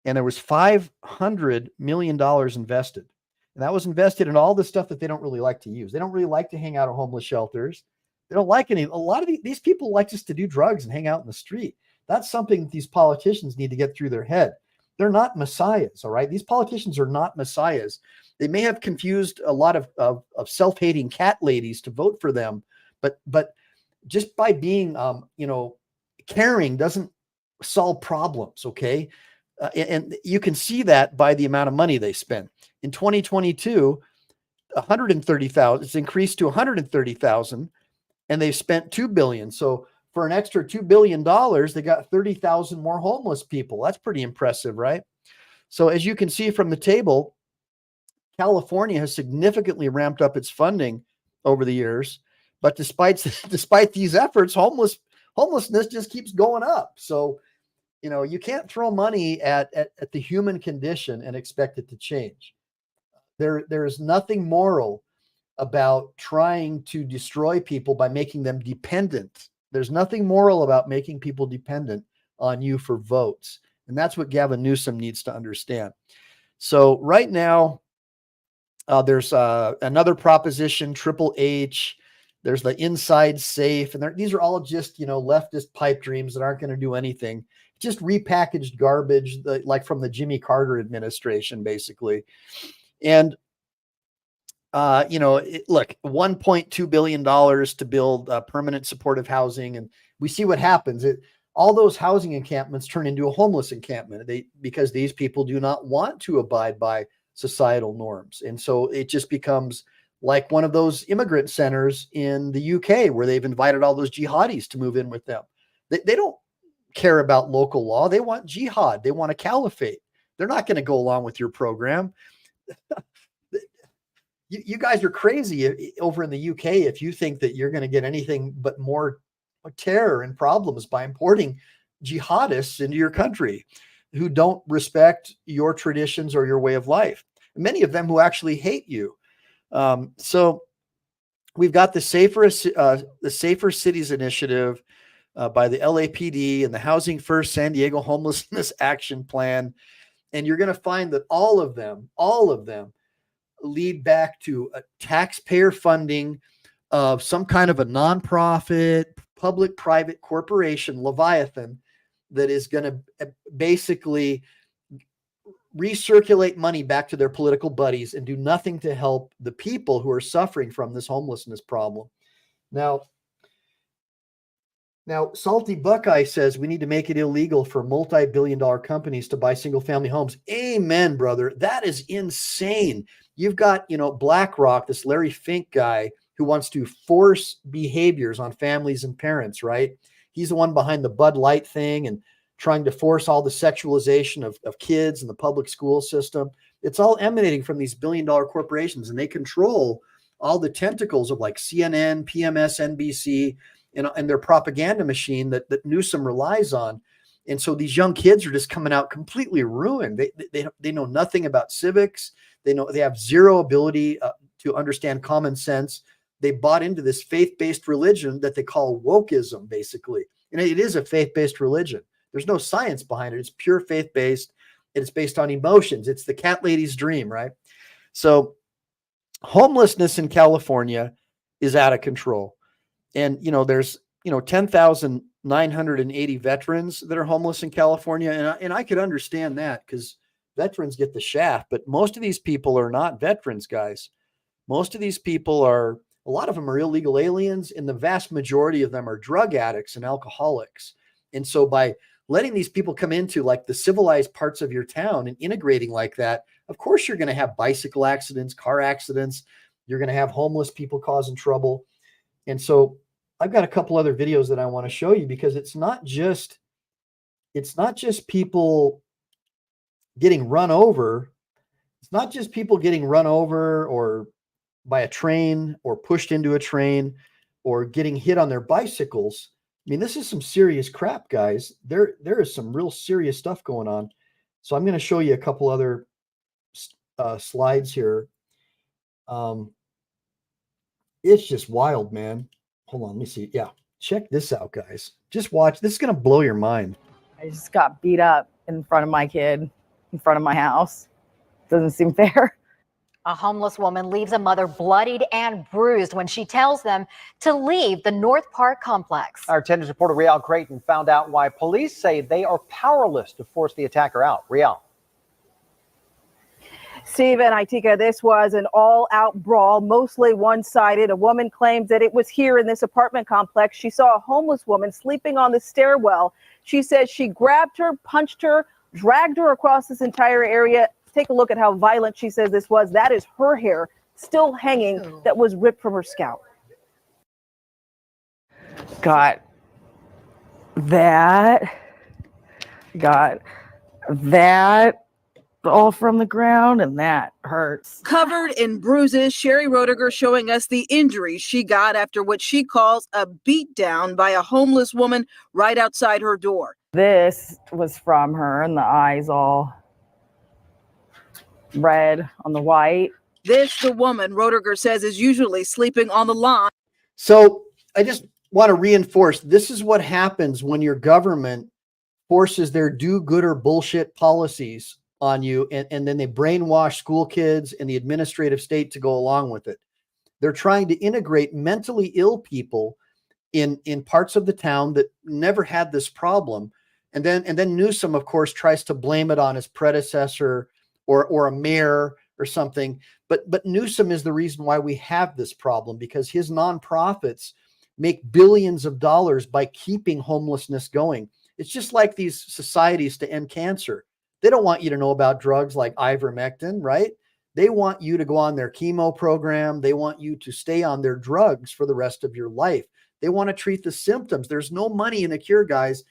[SPEAKER 5] and there was $500 million invested. And that was invested in all the stuff that they don't really like to use. They don't really like to hang out at homeless shelters. They don't like a lot of these people like just to do drugs and hang out in the street. That's something that these politicians need to get through their head. They're not messiahs, all right? These politicians are not messiahs. They may have confused a lot of self-hating cat ladies to vote for them, but just by being, caring doesn't solve problems, okay? And you can see that by the amount of money they spend. In 2022, 130,000, it's increased to 130,000, and they've spent $2 billion. So for an extra $2 billion, they got 30,000 more homeless people. That's pretty impressive, right? So as you can see from the table, California has significantly ramped up its funding over the years, but despite these efforts, homelessness just keeps going up. So, you can't throw money at the human condition and expect it to change. There is nothing moral about trying to destroy people by making them dependent. There's nothing moral about making people dependent on you for votes. And that's what Gavin Newsom needs to understand. So right now, there's another proposition, Triple H. There's the inside safe. And these are all just, leftist pipe dreams that aren't going to do anything. Just repackaged garbage, like from the Jimmy Carter administration, basically. And, look, $1.2 billion to build permanent supportive housing. And we see what happens. All those housing encampments turn into a homeless encampment because these people do not want to abide by societal norms. And so it just becomes like one of those immigrant centers in the UK where they've invited all those jihadis to move in with them. They don't care about local law. They want jihad. They want a caliphate. They're not going to go along with your program. You guys are crazy over in the UK if you think that you're going to get anything but more terror and problems by importing jihadists into your country who don't respect your traditions or your way of life. Many of them who actually hate you. So we've got the Safer Cities Initiative by the LAPD and the Housing First San Diego Homelessness Action Plan. And you're going to find that all of them lead back to a taxpayer funding of some kind of a nonprofit, public-private corporation, Leviathan, that is going to basically recirculate money back to their political buddies and do nothing to help the people who are suffering from this homelessness problem. Now, Salty Buckeye says we need to make it illegal for multi-billion-dollar companies to buy single-family homes. Amen, brother. That is insane. You've got, BlackRock, this Larry Fink guy who wants to force behaviors on families and parents, right? He's the one behind the Bud Light thing and trying to force all the sexualization of kids in the public school system. It's all emanating from these billion-dollar corporations, and they control all the tentacles of like CNN, PMS, NBC, and their propaganda machine that Newsom relies on. And so these young kids are just coming out completely ruined. They know nothing about civics. They have zero ability to understand common sense. They bought into this faith-based religion that they call wokeism, basically. And it is a faith-based religion. There's no science behind it. It's pure faith-based. It's based on emotions. It's the cat lady's dream, right? So homelessness in California is out of control. And, there's, 10,980 veterans that are homeless in California. And I could understand that because veterans get the shaft, but most of these people are not veterans, guys. Most of these people a lot of them are illegal aliens, and the vast majority of them are drug addicts and alcoholics. And so by letting these people come into like the civilized parts of your town and integrating like that, of course you're going to have bicycle accidents, car accidents. You're going to have homeless people causing trouble. And so I've got a couple other videos that I want to show you, because it's not just people getting run over. It's not just people getting run over or by a train or pushed into a train or getting hit on their bicycles. I mean, this is some serious crap, guys. There is some real serious stuff going on. So I'm going to show you a couple other slides here. It's just wild, man. Hold on, let me see. Yeah, check this out, guys. Just watch. This is going to blow your mind.
[SPEAKER 16] I just got beat up in front of my kid, in front of my house. Doesn't seem fair.
[SPEAKER 11] A homeless woman leaves a mother bloodied and bruised when she tells them to leave the North Park complex.
[SPEAKER 17] Our 10 News reporter Rial Creighton found out why police say they are powerless to force the attacker out. Rial.
[SPEAKER 18] Steve and Itika, this was an all-out brawl, mostly one-sided. A woman claims that it was here in this apartment complex. She saw a homeless woman sleeping on the stairwell. She says she grabbed her, punched her, dragged her across this entire area. Take a look at how violent she says this was. That is her hair still hanging that was ripped from her scalp.
[SPEAKER 16] Got that all from the ground, and that hurts.
[SPEAKER 18] Covered in bruises, Sherry Roediger showing us the injuries she got after what she calls a beatdown by a homeless woman right outside her door.
[SPEAKER 16] This was from her, and the eyes all red on the white.
[SPEAKER 18] This, the woman Roediger says is usually sleeping on the lawn.
[SPEAKER 5] So I just want to reinforce, this is what happens when your government forces their do-gooder bullshit policies on you, and then they brainwash school kids and the administrative state to go along with it. They're trying to integrate mentally ill people in parts of the town that never had this problem. And then Newsom, of course, tries to blame it on his predecessor or a mayor or something. But Newsom is the reason why we have this problem, because his nonprofits make billions of dollars by keeping homelessness going. It's just like these societies to end cancer. They don't want you to know about drugs like ivermectin, right? They want you to go on their chemo program. They want you to stay on their drugs for the rest of your life. They want to treat the symptoms. There's no money in a cure, guys.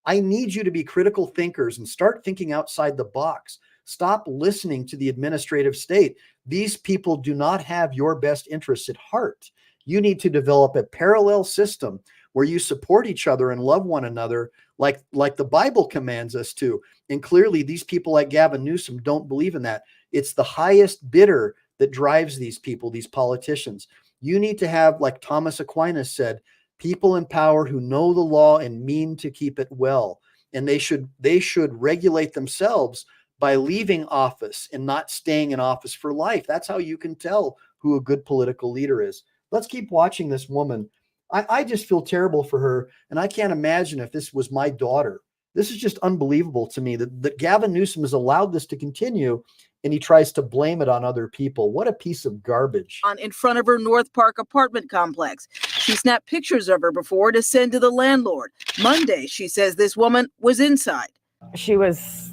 [SPEAKER 5] I need you to be critical thinkers and start thinking outside the box. Stop listening to the administrative state. These people do not have your best interests at heart. You need to develop a parallel system where you support each other and love one another like the Bible commands us to. And clearly these people like Gavin Newsom don't believe in that. It's the highest bidder that drives these people, these politicians. You need to have, like Thomas Aquinas said, people in power who know the law and mean to keep it well. And they should regulate themselves by leaving office and not staying in office for life. That's how you can tell who a good political leader is. Let's keep watching this woman. I just feel terrible for her. And I can't imagine if this was my daughter. This is just unbelievable to me that Gavin Newsom has allowed this to continue, and he tries to blame it on other people. What a piece of garbage.
[SPEAKER 18] In front of her North Park apartment complex. She snapped pictures of her before to send to the landlord. Monday, she says this woman was inside.
[SPEAKER 16] She was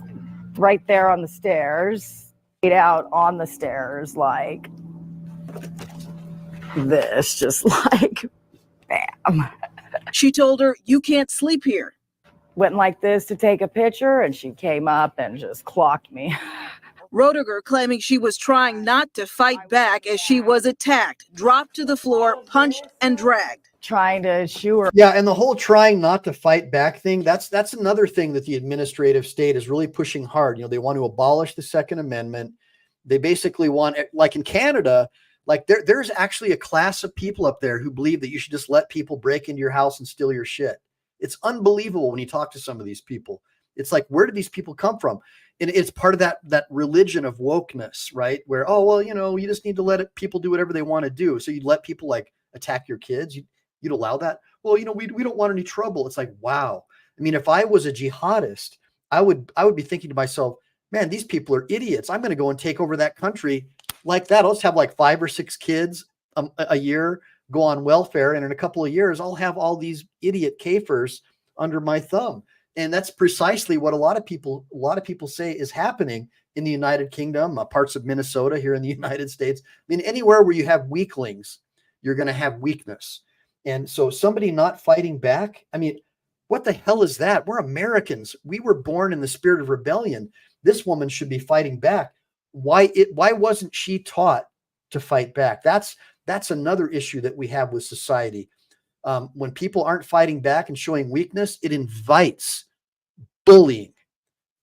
[SPEAKER 16] right there on the stairs, laid out on the stairs like this, just like, bam.
[SPEAKER 18] She told her, "You can't sleep here."
[SPEAKER 16] Went like this to take a picture, and she came up and just clocked me.
[SPEAKER 18] Roediger claiming she was trying not to fight back as she was attacked, dropped to the floor, punched, and dragged.
[SPEAKER 16] Trying to shoo her.
[SPEAKER 5] Yeah, and the whole trying not to fight back thing, that's another thing that the administrative state is really pushing hard. You know, they want to abolish the Second Amendment. They basically want, like in Canada, like there's actually a class of people up there who believe that you should just let people break into your house and steal your shit. It's unbelievable when you talk to some of these people. It's like, where do these people come from? And it's part of that religion of wokeness, right? Where, oh, well, you know, you just need to let people do whatever they want to do. So you'd let people like attack your kids. You'd allow that. Well, you know, we don't want any trouble. It's like, wow. I mean, if I was a jihadist, I would be thinking to myself, man, these people are idiots. I'm going to go and take over that country like that. I'll just have like 5 or 6 kids a year, go on welfare. And in a couple of years, I'll have all these idiot kafirs under my thumb. And that's precisely what a lot of people say is happening in the United Kingdom, parts of Minnesota here in the United States. I mean, anywhere where you have weaklings, you're going to have weakness. And so somebody not fighting back, I mean, what the hell is that? We're Americans. We were born in the spirit of rebellion. This woman should be fighting back. Why wasn't she taught to fight back? That's another issue that we have with society. When people aren't fighting back and showing weakness, it invites bullying.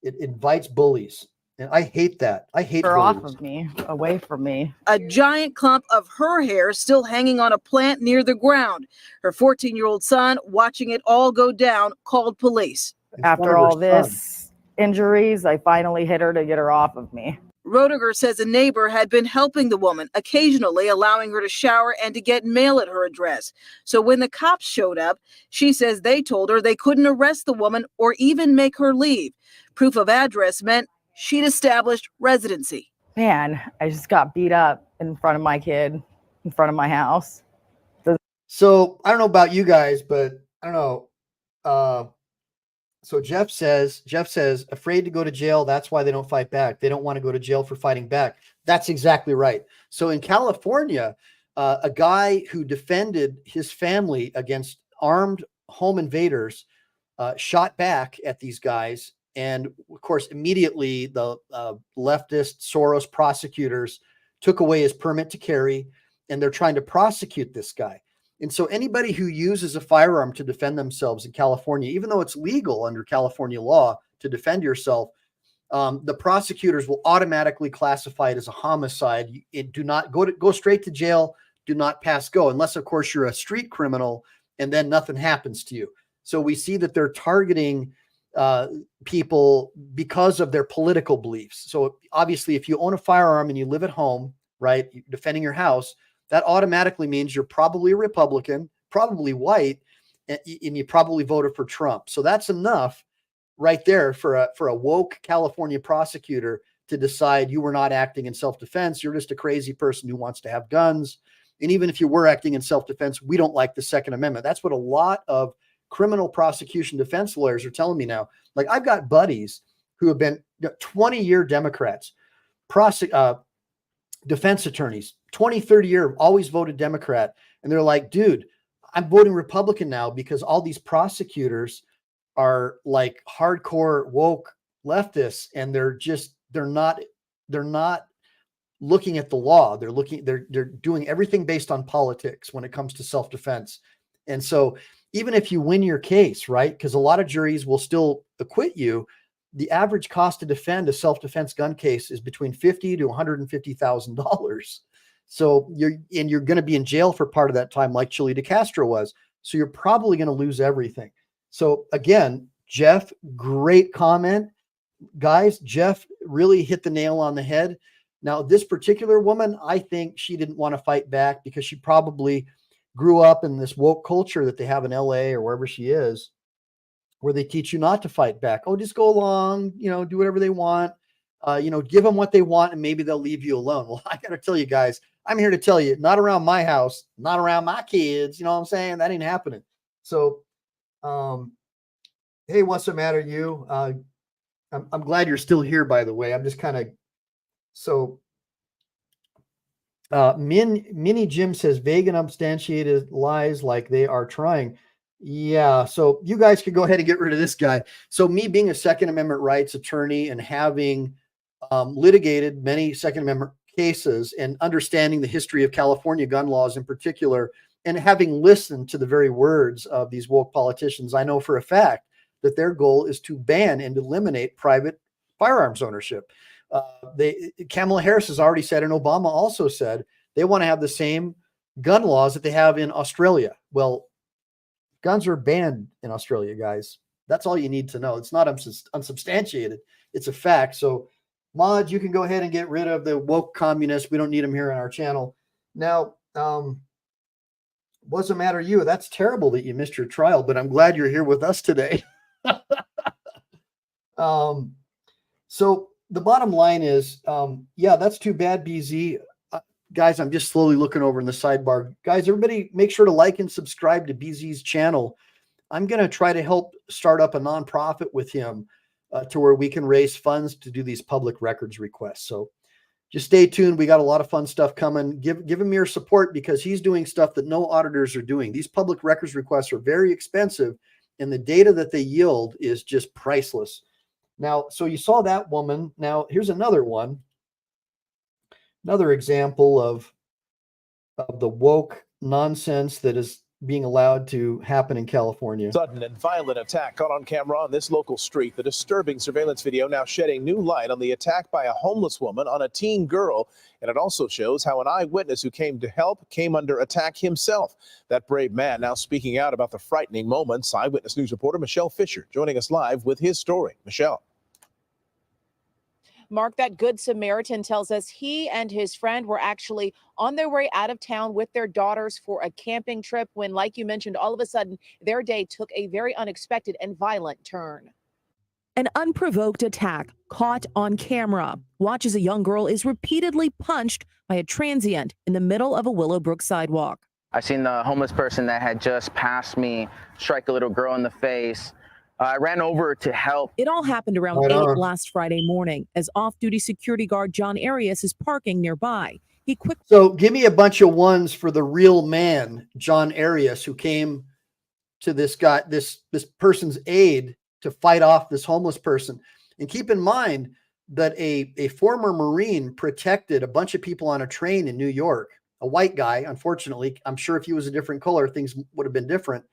[SPEAKER 5] It invites bullies. And I hate that. I hate
[SPEAKER 16] her
[SPEAKER 5] bullies.
[SPEAKER 16] off of me, away from me.
[SPEAKER 19] A giant clump of her hair still hanging on a plant near the ground. Her 14-year-old son, watching it all go down, called police.
[SPEAKER 16] After all this injuries, I finally hit her to get her off of me.
[SPEAKER 19] Roediger says a neighbor had been helping the woman, occasionally allowing her to shower and to get mail at her address. So when the cops showed up, she says they told her they couldn't arrest the woman or even make her leave. Proof of address meant she'd established residency.
[SPEAKER 16] Man, I just got beat up in front of my kid, in front of my house.
[SPEAKER 5] So I don't know about you guys, but I don't know. So Jeff says, afraid to go to jail. That's why they don't fight back. They don't want to go to jail for fighting back. That's exactly right. So in California, a guy who defended his family against armed home invaders shot back at these guys. And of course, immediately the leftist Soros prosecutors took away his permit to carry, and they're trying to prosecute this guy. And so anybody who uses a firearm to defend themselves in California, even though it's legal under California law to defend yourself, the prosecutors will automatically classify it as a homicide. Do not go straight to jail. Do not pass go, unless of course you're a street criminal, and then nothing happens to you. So we see that they're targeting people because of their political beliefs. So obviously, if you own a firearm and you live at home, right, defending your house, that automatically means you're probably a Republican, probably white, and you probably voted for Trump. So that's enough right there for a woke California prosecutor to decide you were not acting in self-defense. You're just a crazy person who wants to have guns. And even if you were acting in self-defense, we don't like the Second Amendment. That's what a lot of criminal prosecution defense lawyers are telling me now. Like, I've got buddies who have been 20-year Democrats, defense attorneys, 20, 30 year, always voted Democrat. And they're like, dude, I'm voting Republican now because all these prosecutors are like hardcore woke leftists, and they're not looking at the law. They're doing everything based on politics when it comes to self-defense. And so even if you win your case, right, because a lot of juries will still acquit you, the average cost to defend a self-defense gun case is between $50,000 to $150,000. So you're going to be in jail for part of that time, like Chili DeCastro was. So you're probably going to lose everything. So again, Jeff, great comment, guys. Jeff really hit the nail on the head. Now, this particular woman, I think she didn't want to fight back because she probably grew up in this woke culture that they have in LA or wherever she is, where they teach you not to fight back. Oh, just go along, do whatever they want, give them what they want, and maybe they'll leave you alone. Well, I got to tell you guys, I'm here to tell you, not around my house, not around my kids. You know what I'm saying? That ain't happening. So, hey, what's the matter, you? I'm glad you're still here, by the way. I'm just kind of, so Mini Jim says vague and unsubstantiated lies like they are trying. Yeah, so you guys could go ahead and get rid of this guy. So me being a Second Amendment rights attorney and having litigated many Second Amendment cases and understanding the history of California gun laws in particular, and having listened to the very words of these woke politicians, I know for a fact that their goal is to ban and eliminate private firearms ownership. Kamala Harris has already said, and Obama also said, they want to have the same gun laws that they have in Australia. Well, guns are banned in Australia, guys. That's all you need to know. It's not unsubstantiated. It's a fact. So, Mod, you can go ahead and get rid of the woke communists. We don't need them here on our channel. Now, what's the matter you? That's terrible that you missed your trial, but I'm glad you're here with us today. So the bottom line is, yeah, that's too bad, BZ. Guys, I'm just slowly looking over in the sidebar. Guys, everybody make sure to like and subscribe to BZ's channel. I'm going to try to help start up a nonprofit with him to where we can raise funds to do these public records requests. So just stay tuned. We got a lot of fun stuff coming. Give him your support because he's doing stuff that no auditors are doing. These public records requests are very expensive, and the data that they yield is just priceless. Now, so you saw that woman. Now, here's another one. Another example of the woke nonsense that is being allowed to happen in California.
[SPEAKER 6] Sudden and violent attack caught on camera on this local street. The disturbing surveillance video now shedding new light on the attack by a homeless woman on a teen girl. And it also shows how an eyewitness who came to help came under attack himself. That brave man now speaking out about the frightening moments. Eyewitness News reporter Michelle Fisher joining us live with his story. Michelle.
[SPEAKER 20] Mark, that Good Samaritan tells us he and his friend were actually on their way out of town with their daughters for a camping trip when, like you mentioned, all of a sudden their day took a very unexpected and violent turn.
[SPEAKER 21] An unprovoked attack caught on camera. Watch as a young girl is repeatedly punched by a transient in the middle of a Willowbrook sidewalk.
[SPEAKER 22] I seen the homeless person that had just passed me strike a little girl in the face. I ran over to help.
[SPEAKER 21] It all happened around 8 last Friday morning as off-duty security guard John Arias is parking nearby.
[SPEAKER 5] So give me a bunch of ones for the real man, John Arias, who came to this guy, this person's aid to fight off this homeless person. And keep in mind that a former Marine protected a bunch of people on a train in New York, a white guy. Unfortunately, I'm sure if he was a different color, things would have been different.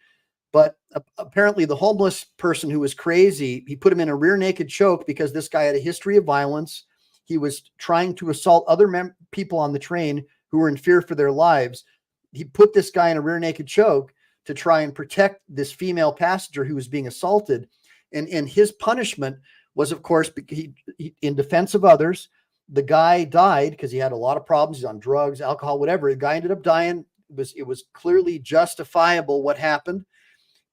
[SPEAKER 5] But apparently the homeless person who was crazy, he put him in a rear naked choke because this guy had a history of violence. He was trying to assault other people on the train who were in fear for their lives. He put this guy in a rear naked choke to try and protect this female passenger who was being assaulted. And his punishment was, of course, he in defense of others. The guy died because he had a lot of problems. He's on drugs, alcohol, whatever. The guy ended up dying. It was clearly justifiable what happened.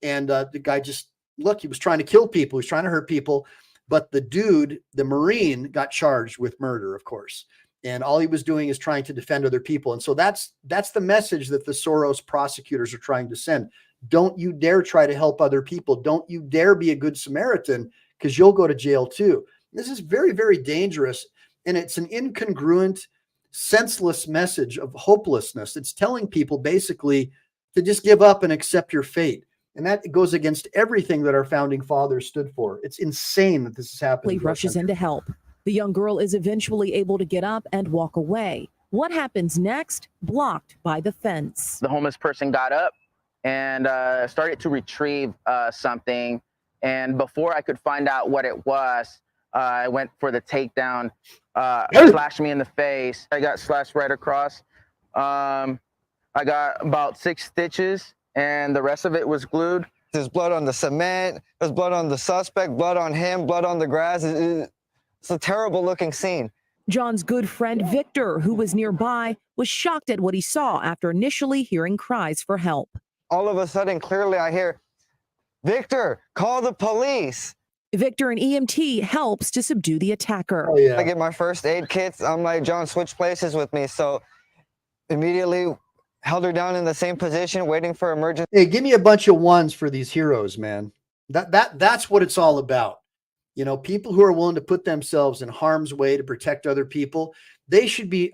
[SPEAKER 5] And the guy just, look, he was trying to kill people. He was trying to hurt people. But the dude, the Marine, got charged with murder, of course. And all he was doing is trying to defend other people. And so that's the message that the Soros prosecutors are trying to send. Don't you dare try to help other people. Don't you dare be a good Samaritan because you'll go to jail too. This is very, very dangerous. And it's an incongruent, senseless message of hopelessness. It's telling people basically to just give up and accept your fate. And that goes against everything that our founding fathers stood for. It's insane that this is happening.
[SPEAKER 21] He rushes in to help. The young girl is eventually able to get up and walk away. What happens next? Blocked by the fence.
[SPEAKER 22] The homeless person got up and started to retrieve something. And before I could find out what it was, I went for the takedown, slashed me in the face. I got slashed right across. I got about 6 stitches. And the rest of it was glued.
[SPEAKER 23] There's blood on the cement. There's blood on the suspect, blood on him, blood on the grass. It's a terrible looking scene.
[SPEAKER 21] John's good friend Victor, who was nearby, was shocked at what he saw after initially hearing cries for help.
[SPEAKER 23] All of a sudden, clearly I hear, Victor, call the police.
[SPEAKER 21] Victor, an EMT, helps to subdue the attacker.
[SPEAKER 23] Oh, yeah. I get my first aid kits. I'm like, John, switch places with me. So immediately held her down in the same position, waiting for emergency.
[SPEAKER 5] Hey, give me a bunch of ones for these heroes, man. That's what it's all about. You know, people who are willing to put themselves in harm's way to protect other people, they should be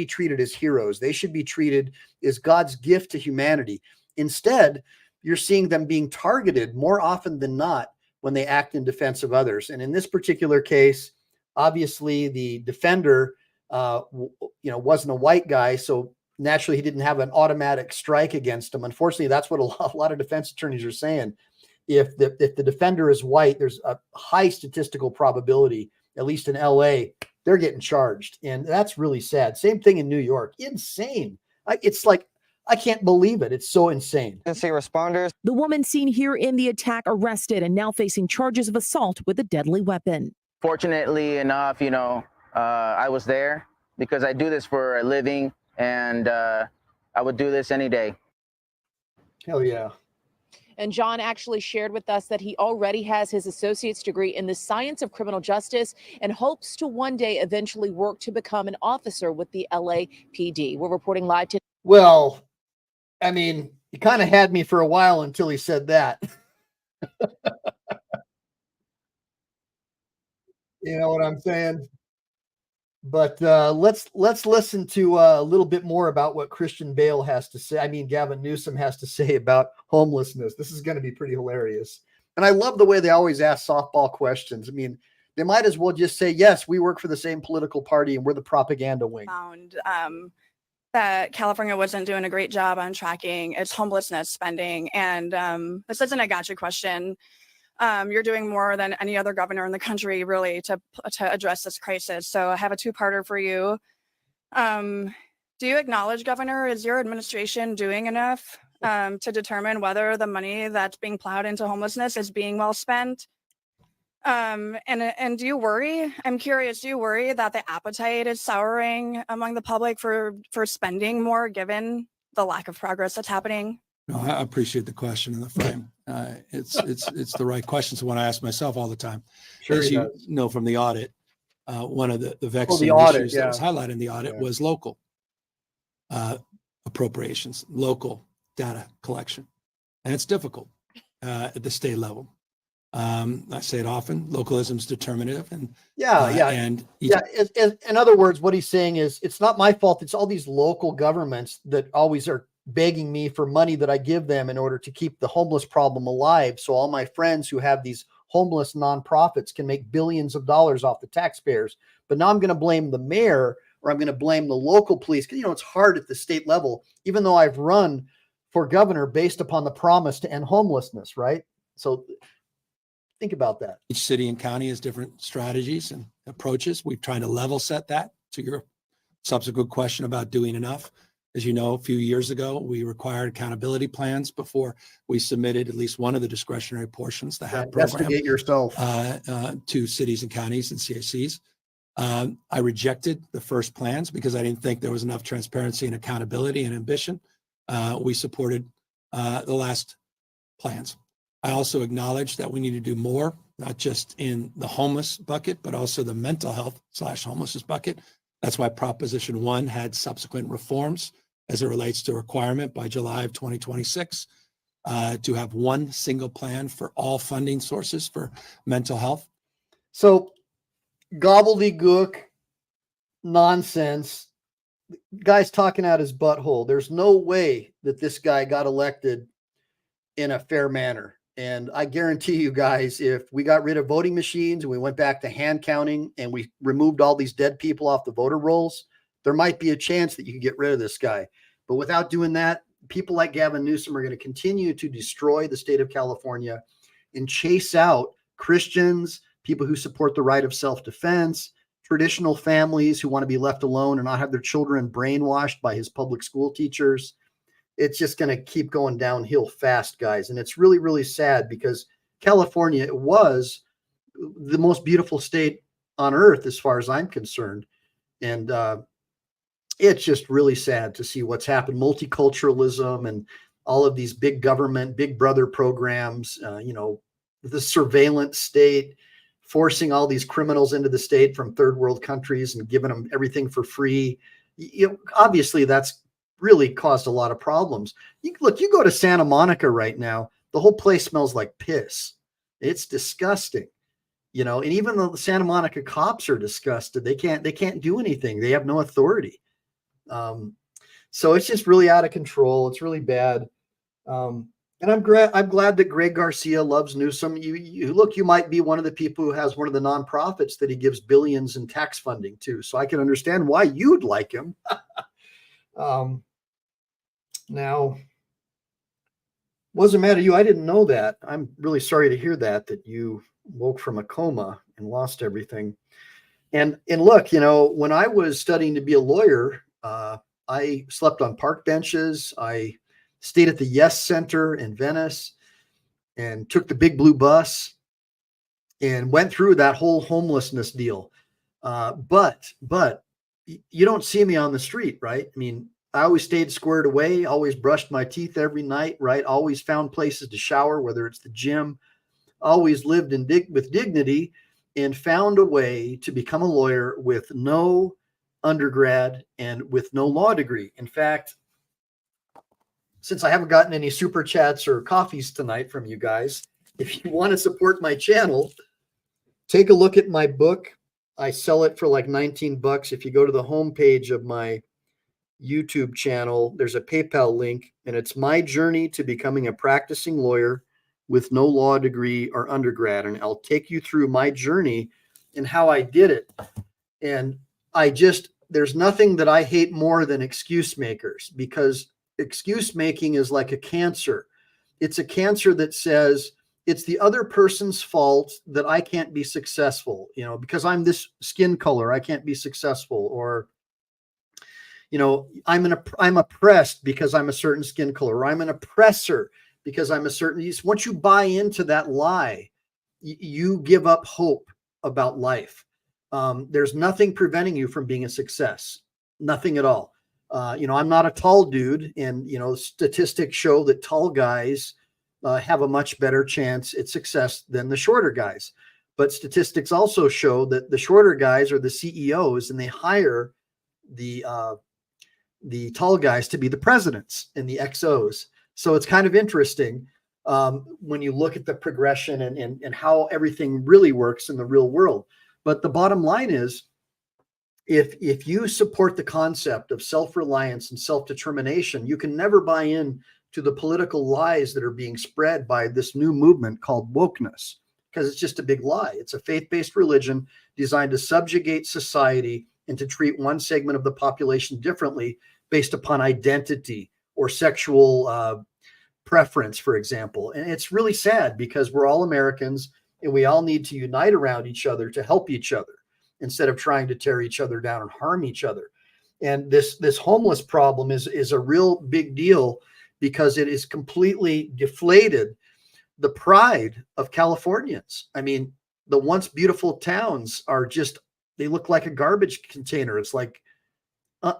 [SPEAKER 5] treated as heroes. They should be treated as God's gift to humanity. Instead, you're seeing them being targeted more often than not when they act in defense of others. And in this particular case, obviously the defender, wasn't a white guy, so naturally, he didn't have an automatic strike against him. Unfortunately, that's what a lot of defense attorneys are saying. If the defender is white, there's a high statistical probability, at least in LA, they're getting charged. And that's really sad. Same thing in New York. Insane. It's like, I can't believe it. It's so insane.
[SPEAKER 23] Responders.
[SPEAKER 21] The woman seen here in the attack arrested and now facing charges of assault with a deadly weapon.
[SPEAKER 22] Fortunately enough, I was there because I do this for a living. And I would do this any day.
[SPEAKER 5] Hell yeah.
[SPEAKER 20] And John actually shared with us that he already has his associate's degree in the science of criminal justice and hopes to one day eventually work to become an officer with the LAPD. We're reporting live to.
[SPEAKER 5] Well, I mean, He kind of had me for a while until he said that. You know what I'm saying? But let's listen to a little bit more about what Christian Bale has to say. I mean, Gavin Newsom has to say about homelessness. This is going to be pretty hilarious. And I love the way they always ask softball questions. I mean, they might as well just say, yes, we work for the same political party and we're the propaganda wing.
[SPEAKER 1] Found that California wasn't doing a great job on tracking its homelessness spending. And this isn't a gotcha question. You're doing more than any other governor in the country, really, to address this crisis. So I have a two-parter for you. Do you acknowledge, Governor, is your administration doing enough to determine whether the money that's being plowed into homelessness is being well spent? And do you worry? I'm curious. Do you worry that the appetite is souring among the public for spending more, given the lack of progress that's happening?
[SPEAKER 2] No, I appreciate the question and the frame. It's the right question. So when I ask myself all the time,
[SPEAKER 5] Sure,
[SPEAKER 2] as
[SPEAKER 5] he
[SPEAKER 2] you
[SPEAKER 5] does.
[SPEAKER 2] know from the audit, one of the vexing
[SPEAKER 5] audit,
[SPEAKER 2] issues that was
[SPEAKER 5] yeah.
[SPEAKER 2] highlighted in the audit
[SPEAKER 5] Yeah.
[SPEAKER 2] was local appropriations, local data collection, and it's difficult at the state level. I say it often: localism is determinative, and
[SPEAKER 5] In other words, what he's saying is, it's not my fault. It's all these local governments that always are begging me for money that I give them in order to keep the homeless problem alive. So all my friends who have these homeless nonprofits can make billions of dollars off the taxpayers. But now I'm going to blame the mayor, or I'm going to blame the local police. Because, you know, it's hard at the state level, even though I've run for governor based upon the promise to end homelessness, right? So think about that.
[SPEAKER 2] each city and county has different strategies and approaches. We've tried to level set that to your subsequent question about doing enough. As you know, a few years ago, we required accountability plans before we submitted at least one of the discretionary portions, the HAP program,
[SPEAKER 5] Investigate yourself.
[SPEAKER 2] to cities and counties and CACs. I rejected the first plans because I didn't think there was enough transparency and accountability and ambition. We supported the last plans. I also acknowledge that we need to do more, not just in the homeless bucket, but also the mental health / homelessness bucket. That's why Proposition 1 had subsequent reforms as it relates to requirement by July of 2026 to have one single plan for all funding sources for mental health.
[SPEAKER 5] So gobbledygook nonsense. Guy's talking out his butthole. There's no way that this guy got elected in a fair manner. And I guarantee you guys, if we got rid of voting machines and we went back to hand counting and we removed all these dead people off the voter rolls, there might be a chance that you could get rid of this guy. But without doing that, people like Gavin Newsom are going to continue to destroy the state of California and chase out Christians, people who support the right of self-defense, traditional families who want to be left alone and not have their children brainwashed by his public school teachers. It's just going to keep going downhill fast, guys. And it's really, really sad because California was the most beautiful state on earth, as far as I'm concerned. And it's just really sad to see what's happened. Multiculturalism and all of these big government, big brother programs, the surveillance state, forcing all these criminals into the state from third world countries and giving them everything for free. Obviously, that's really caused a lot of problems. You go to Santa Monica right now, the whole place smells like piss. It's disgusting, and even though the Santa Monica cops are disgusted, they can't do anything. They have no authority. So it's just really out of control. It's really bad. And I'm glad that Greg Garcia loves Newsom. You might be one of the people who has one of the nonprofits that he gives billions in tax funding to. So I can understand why you'd like him. Now, what's the matter with you? I didn't know that. I'm really sorry to hear that you woke from a coma and lost everything. And look, when I was studying to be a lawyer, I slept on park benches. I stayed at the Yes Center in Venice and took the big blue bus and went through that whole homelessness deal. But you don't see me on the street, right? I mean, I always stayed squared away, always brushed my teeth every night, right? Always found places to shower, whether it's the gym, always lived with dignity, and found a way to become a lawyer with no undergrad and with no law degree. In fact, since I haven't gotten any super chats or coffees tonight from you guys, if you want to support my channel, take a look at my book. I sell it for like 19 bucks. If you go to the homepage of my YouTube channel, there's a PayPal link, and it's my journey to becoming a practicing lawyer with no law degree or undergrad. And I'll take you through my journey and how I did it. And there's nothing that I hate more than excuse makers, because excuse making is like a cancer. It's a cancer that says it's the other person's fault that I can't be successful, because I'm this skin color, I can't be successful. Or, I'm oppressed because I'm a certain skin color, or I'm an oppressor because I'm a certain. Once you buy into that lie, you give up hope about life. There's nothing preventing you from being a success. Nothing at all. I'm not a tall dude, and statistics show that tall guys have a much better chance at success than the shorter guys. But statistics also show that the shorter guys are the CEOs, and they hire the tall guys to be the presidents and the XOs. So it's kind of interesting when you look at the progression and how everything really works in the real world. But the bottom line is, if you support the concept of self-reliance and self-determination, you can never buy in to the political lies that are being spread by this new movement called wokeness, because it's just a big lie. It's a faith-based religion designed to subjugate society and to treat one segment of the population differently based upon identity or sexual preference, for example. And it's really sad, because we're all Americans and we all need to unite around each other to help each other, instead of trying to tear each other down and harm each other. And this homeless problem is a real big deal, because it is completely deflated the pride of Californians. I mean, the once beautiful towns are they look like a garbage container. It's like,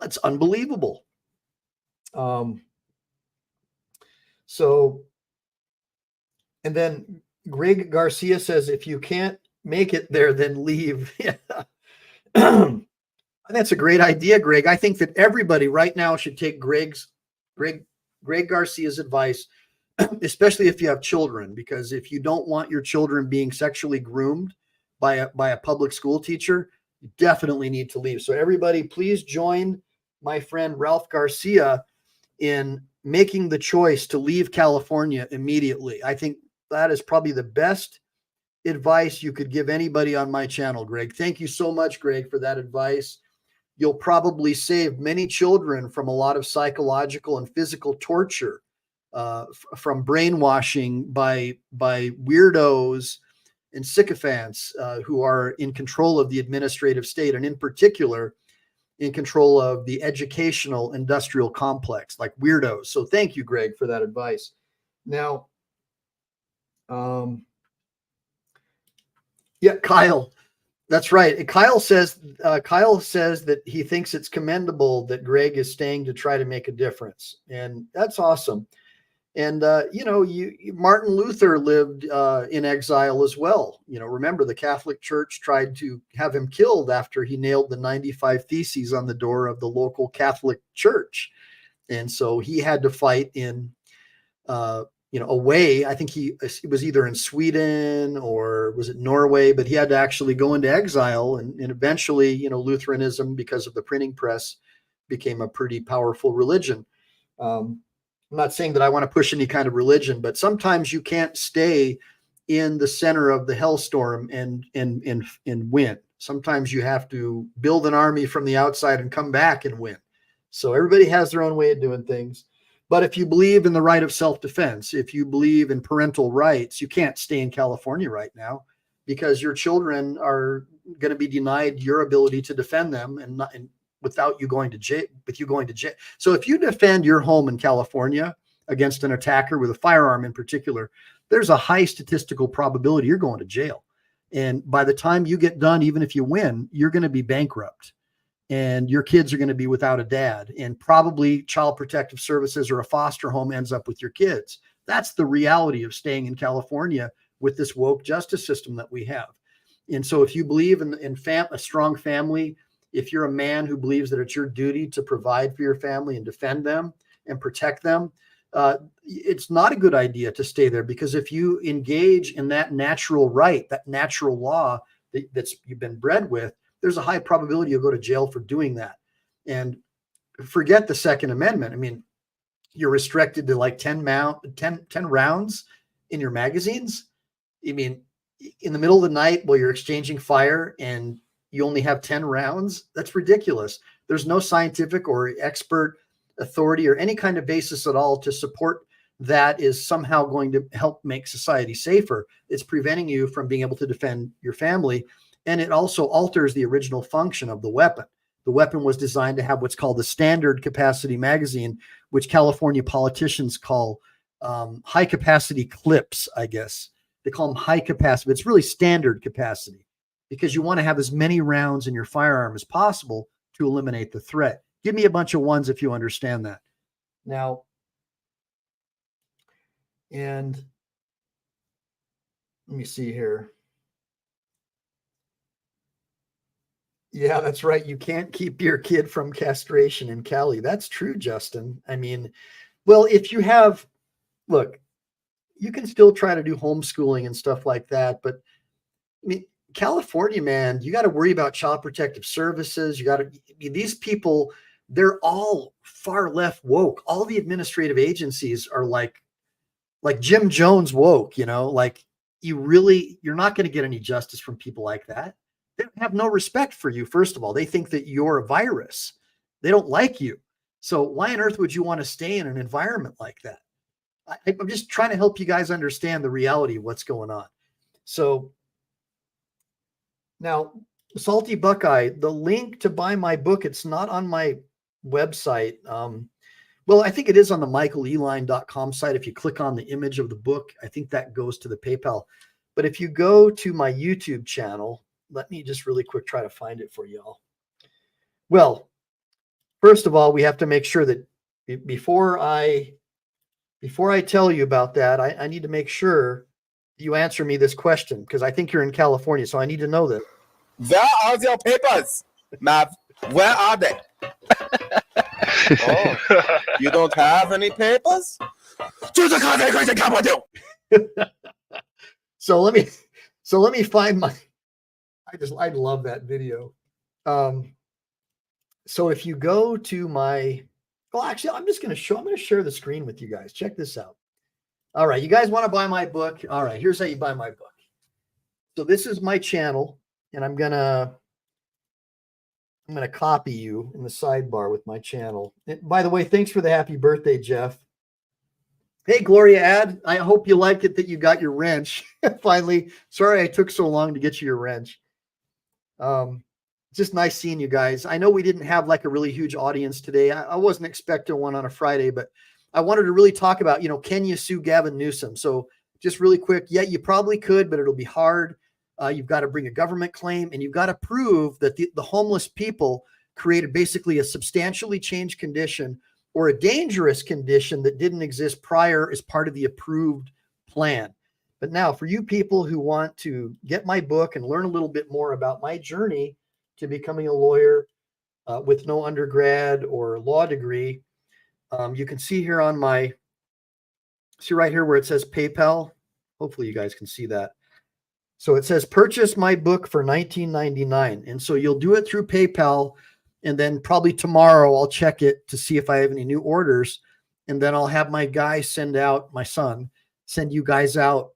[SPEAKER 5] it's unbelievable. And then Greg Garcia says, if you can't make it there, then leave. That's a great idea, Greg. I think that everybody right now should take Greg Garcia's advice, especially if you have children, because if you don't want your children being sexually groomed by a public school teacher, you definitely need to leave. So everybody, please join my friend Ralph Garcia in making the choice to leave California immediately. I think that is probably the best advice you could give anybody on my channel, Greg. Thank you so much, Greg, for that advice. You'll probably save many children from a lot of psychological and physical torture, from brainwashing by weirdos and sycophants who are in control of the administrative state, and in particular in control of the educational industrial complex, like weirdos. So thank you, Greg, for that advice. Now, yeah, Kyle, that's right. Kyle says that he thinks it's commendable that Greg is staying to try to make a difference, and that's awesome. And Martin Luther lived in exile as well. Remember, the Catholic Church tried to have him killed after he nailed the 95 Theses on the door of the local Catholic church, and so he had to fight in away. I think he was either in Sweden or was it Norway, but he had to actually go into exile. And eventually, Lutheranism, because of the printing press, became a pretty powerful religion. I'm not saying that I want to push any kind of religion, but sometimes you can't stay in the center of the hellstorm and win. Sometimes you have to build an army from the outside and come back and win. So everybody has their own way of doing things. But if you believe in the right of self-defense, if you believe in parental rights, you can't stay in California right now, because your children are going to be denied your ability to defend them, and without you going to jail. So if you defend your home in California against an attacker with a firearm in particular, there's a high statistical probability you're going to jail. And by the time you get done, even if you win, you're going to be bankrupt. And your kids are going to be without a dad, and probably Child Protective Services or a foster home ends up with your kids. That's the reality of staying in California with this woke justice system that we have. And so if you believe in a strong family, if you're a man who believes that it's your duty to provide for your family and defend them and protect them, it's not a good idea to stay there, because if you engage in that natural right, that natural law that's you've been bred with, there's a high probability you'll go to jail for doing that. And forget the Second Amendment. I mean, you're restricted to like 10 rounds in your magazines. I mean, in the middle of the night while you're exchanging fire and you only have 10 rounds, that's ridiculous. There's no scientific or expert authority or any kind of basis at all to support that is somehow going to help make society safer. It's preventing you from being able to defend your family. And it also alters the original function of the weapon. The weapon was designed to have what's called the standard capacity magazine, which California politicians call high capacity clips, I guess. They call them high capacity, but it's really standard capacity, because you want to have as many rounds in your firearm as possible to eliminate the threat. Give me a bunch of ones if you understand that. Now, and let me see here. Yeah, that's right. You can't keep your kid from castration in Cali. That's true, Justin. I mean, well, if you have, look, you can still try to do homeschooling and stuff like that. But I mean, California, man, you got to worry about child protective services. You got to, these people, they're all far left woke. All the administrative agencies are like Jim Jones woke, you know, like you're not going to get any justice from people like that. They have no respect for you. First of all, they think that you're a virus. They don't like you. So why on earth would you want to stay in an environment like that? I'm just trying to help you guys understand the reality of what's going on. So now, Salty Buckeye, the link to buy my book, it's not on my website. Well, I think it is on the michaeleline.com site. If you click on the image of the book, I think that goes to the PayPal. But if you go to my YouTube channel, let me just really quick try to find it for y'all. Well, first of all, we have to make sure that before I tell you about that, I need to make sure you answer me this question, because I think you're in California, so I need to know this.
[SPEAKER 3] Where are your papers, Mav? Where are they? Oh, you don't have any papers?
[SPEAKER 5] So let me find my. I love that video. So if you go to my, well, actually, I'm going to share the screen with you guys. Check this out. All right, you guys want to buy my book? All right, here's how you buy my book. So this is my channel, and I'm gonna copy you in the sidebar with my channel. And by the way, thanks for the happy birthday, Jeff. Hey, Gloria Ad, I hope you like it that you got your wrench finally. Sorry I took so long to get you your wrench. Just nice seeing you guys. I know we didn't have like a really huge audience today. I wasn't expecting one on a Friday, but I wanted to really talk about, can you sue Gavin Newsom? So just really quick, yeah, you probably could, but it'll be hard. You've got to bring a government claim, and you've got to prove that the homeless people created basically a substantially changed condition or a dangerous condition that didn't exist prior as part of the approved plan. But now for you people who want to get my book and learn a little bit more about my journey to becoming a lawyer with no undergrad or law degree, you can see here on see right here where it says PayPal. Hopefully you guys can see that. So it says purchase my book for $19.99. And so you'll do it through PayPal. And then probably tomorrow I'll check it to see if I have any new orders. And then I'll have my guy my son send you guys out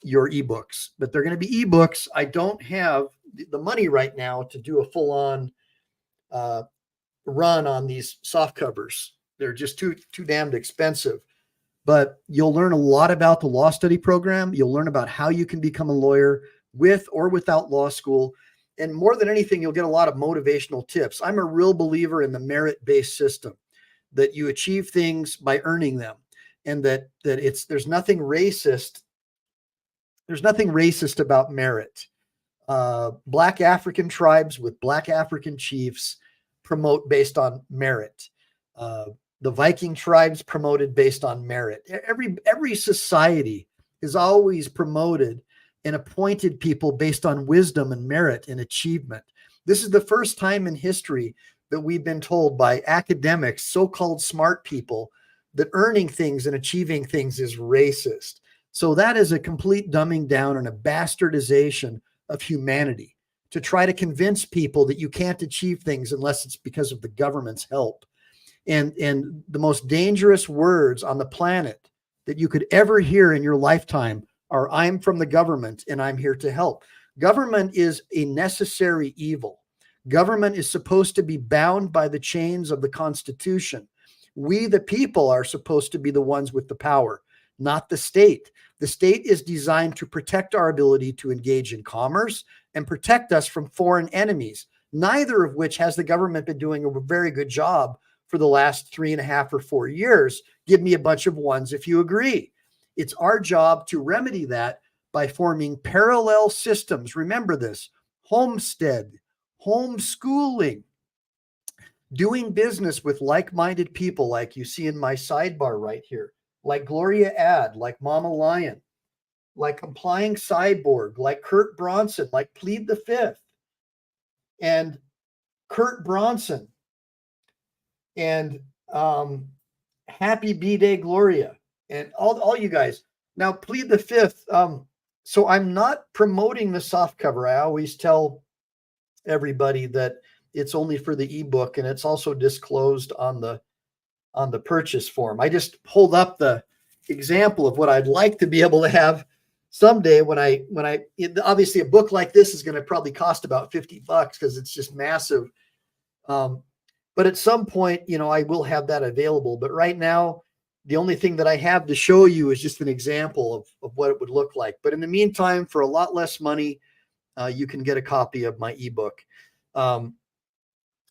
[SPEAKER 5] your ebooks. But they're going to be ebooks. I don't have the money right now to do a full-on run on these soft covers. They're just too damned expensive. But you'll learn a lot about the law study program. You'll learn about how you can become a lawyer with or without law school. And more than anything, you'll get a lot of motivational tips. I'm a real believer in the merit-based system, that you achieve things by earning them, and that there's nothing racist. There's nothing racist about merit. Black African tribes with Black African chiefs promote based on merit. The Viking tribes promoted based on merit. Every society has always promoted and appointed people based on wisdom and merit and achievement. This is the first time in history that we've been told by academics, so-called smart people, that earning things and achieving things is racist. So that is a complete dumbing down and a bastardization of humanity to try to convince people that you can't achieve things unless it's because of the government's help. And the most dangerous words on the planet that you could ever hear in your lifetime are, I'm from the government and I'm here to help. Government is a necessary evil. Government is supposed to be bound by the chains of the Constitution. We, the people, are supposed to be the ones with the power, not the state. The state is designed to protect our ability to engage in commerce and protect us from foreign enemies, neither of which has the government been doing a very good job for the last 3.5 or 4 years. Give me a bunch of ones if you agree. It's our job to remedy that by forming parallel systems. Remember this: homestead, homeschooling, doing business with like-minded people like you see in my sidebar right here, like Gloria Ad, like Mama Lion, like Complying Cyborg, like Kurt Bronson, like Plead the Fifth, and Kurt Bronson, and Happy B-Day Gloria, and all you guys. Now, Plead the Fifth. So I'm not promoting the soft cover. I always tell everybody that it's only for the ebook, and it's also disclosed on the purchase form. I just hold up the example of what I'd like to be able to have someday when I obviously a book like this is going to probably cost about $50 because it's just massive. But at some point, I will have that available. But right now, the only thing that I have to show you is just an example of what it would look like. But in the meantime, for a lot less money, you can get a copy of my ebook.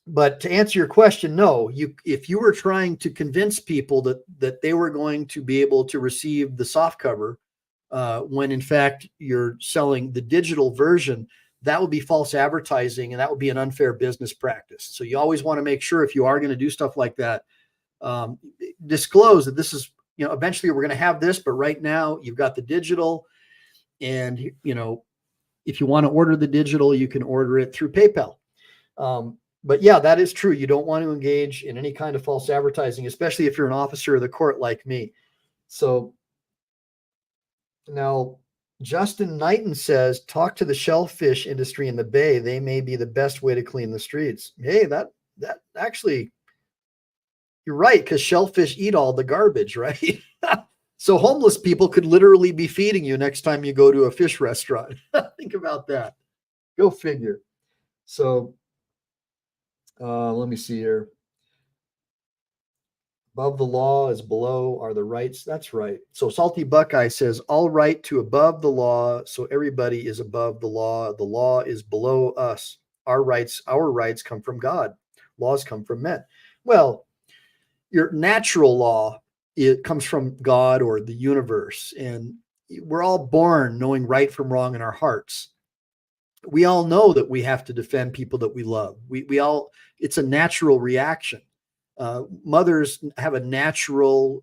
[SPEAKER 5] But to answer your question, no, if you were trying to convince people that they were going to be able to receive the softcover, when in fact you're selling the digital version, that would be false advertising, and that would be an unfair business practice. So you always want to make sure, if you are going to do stuff like that, disclose that this is, eventually we're going to have this, but right now you've got the digital, and if you want to order the digital, you can order it through PayPal. But yeah, that is true. You don't want to engage in any kind of false advertising, especially if you're an officer of the court like me. So now Justin Knighton says, talk to the shellfish industry in the Bay. They may be the best way to clean the streets. Hey, that actually, you're right, because shellfish eat all the garbage, right? So homeless people could literally be feeding you next time you go to a fish restaurant. Think about that. Go figure. So let me see here. Above the law is below are the rights. That's right. So Salty Buckeye says, all right to above the law. So everybody is above the law. The law is below us. Our rights come from God. Laws come from men. Well, your natural law, it comes from God or the universe. And we're all born knowing right from wrong in our hearts. We all know that we have to defend people that we love. We all, it's a natural reaction. Mothers have a natural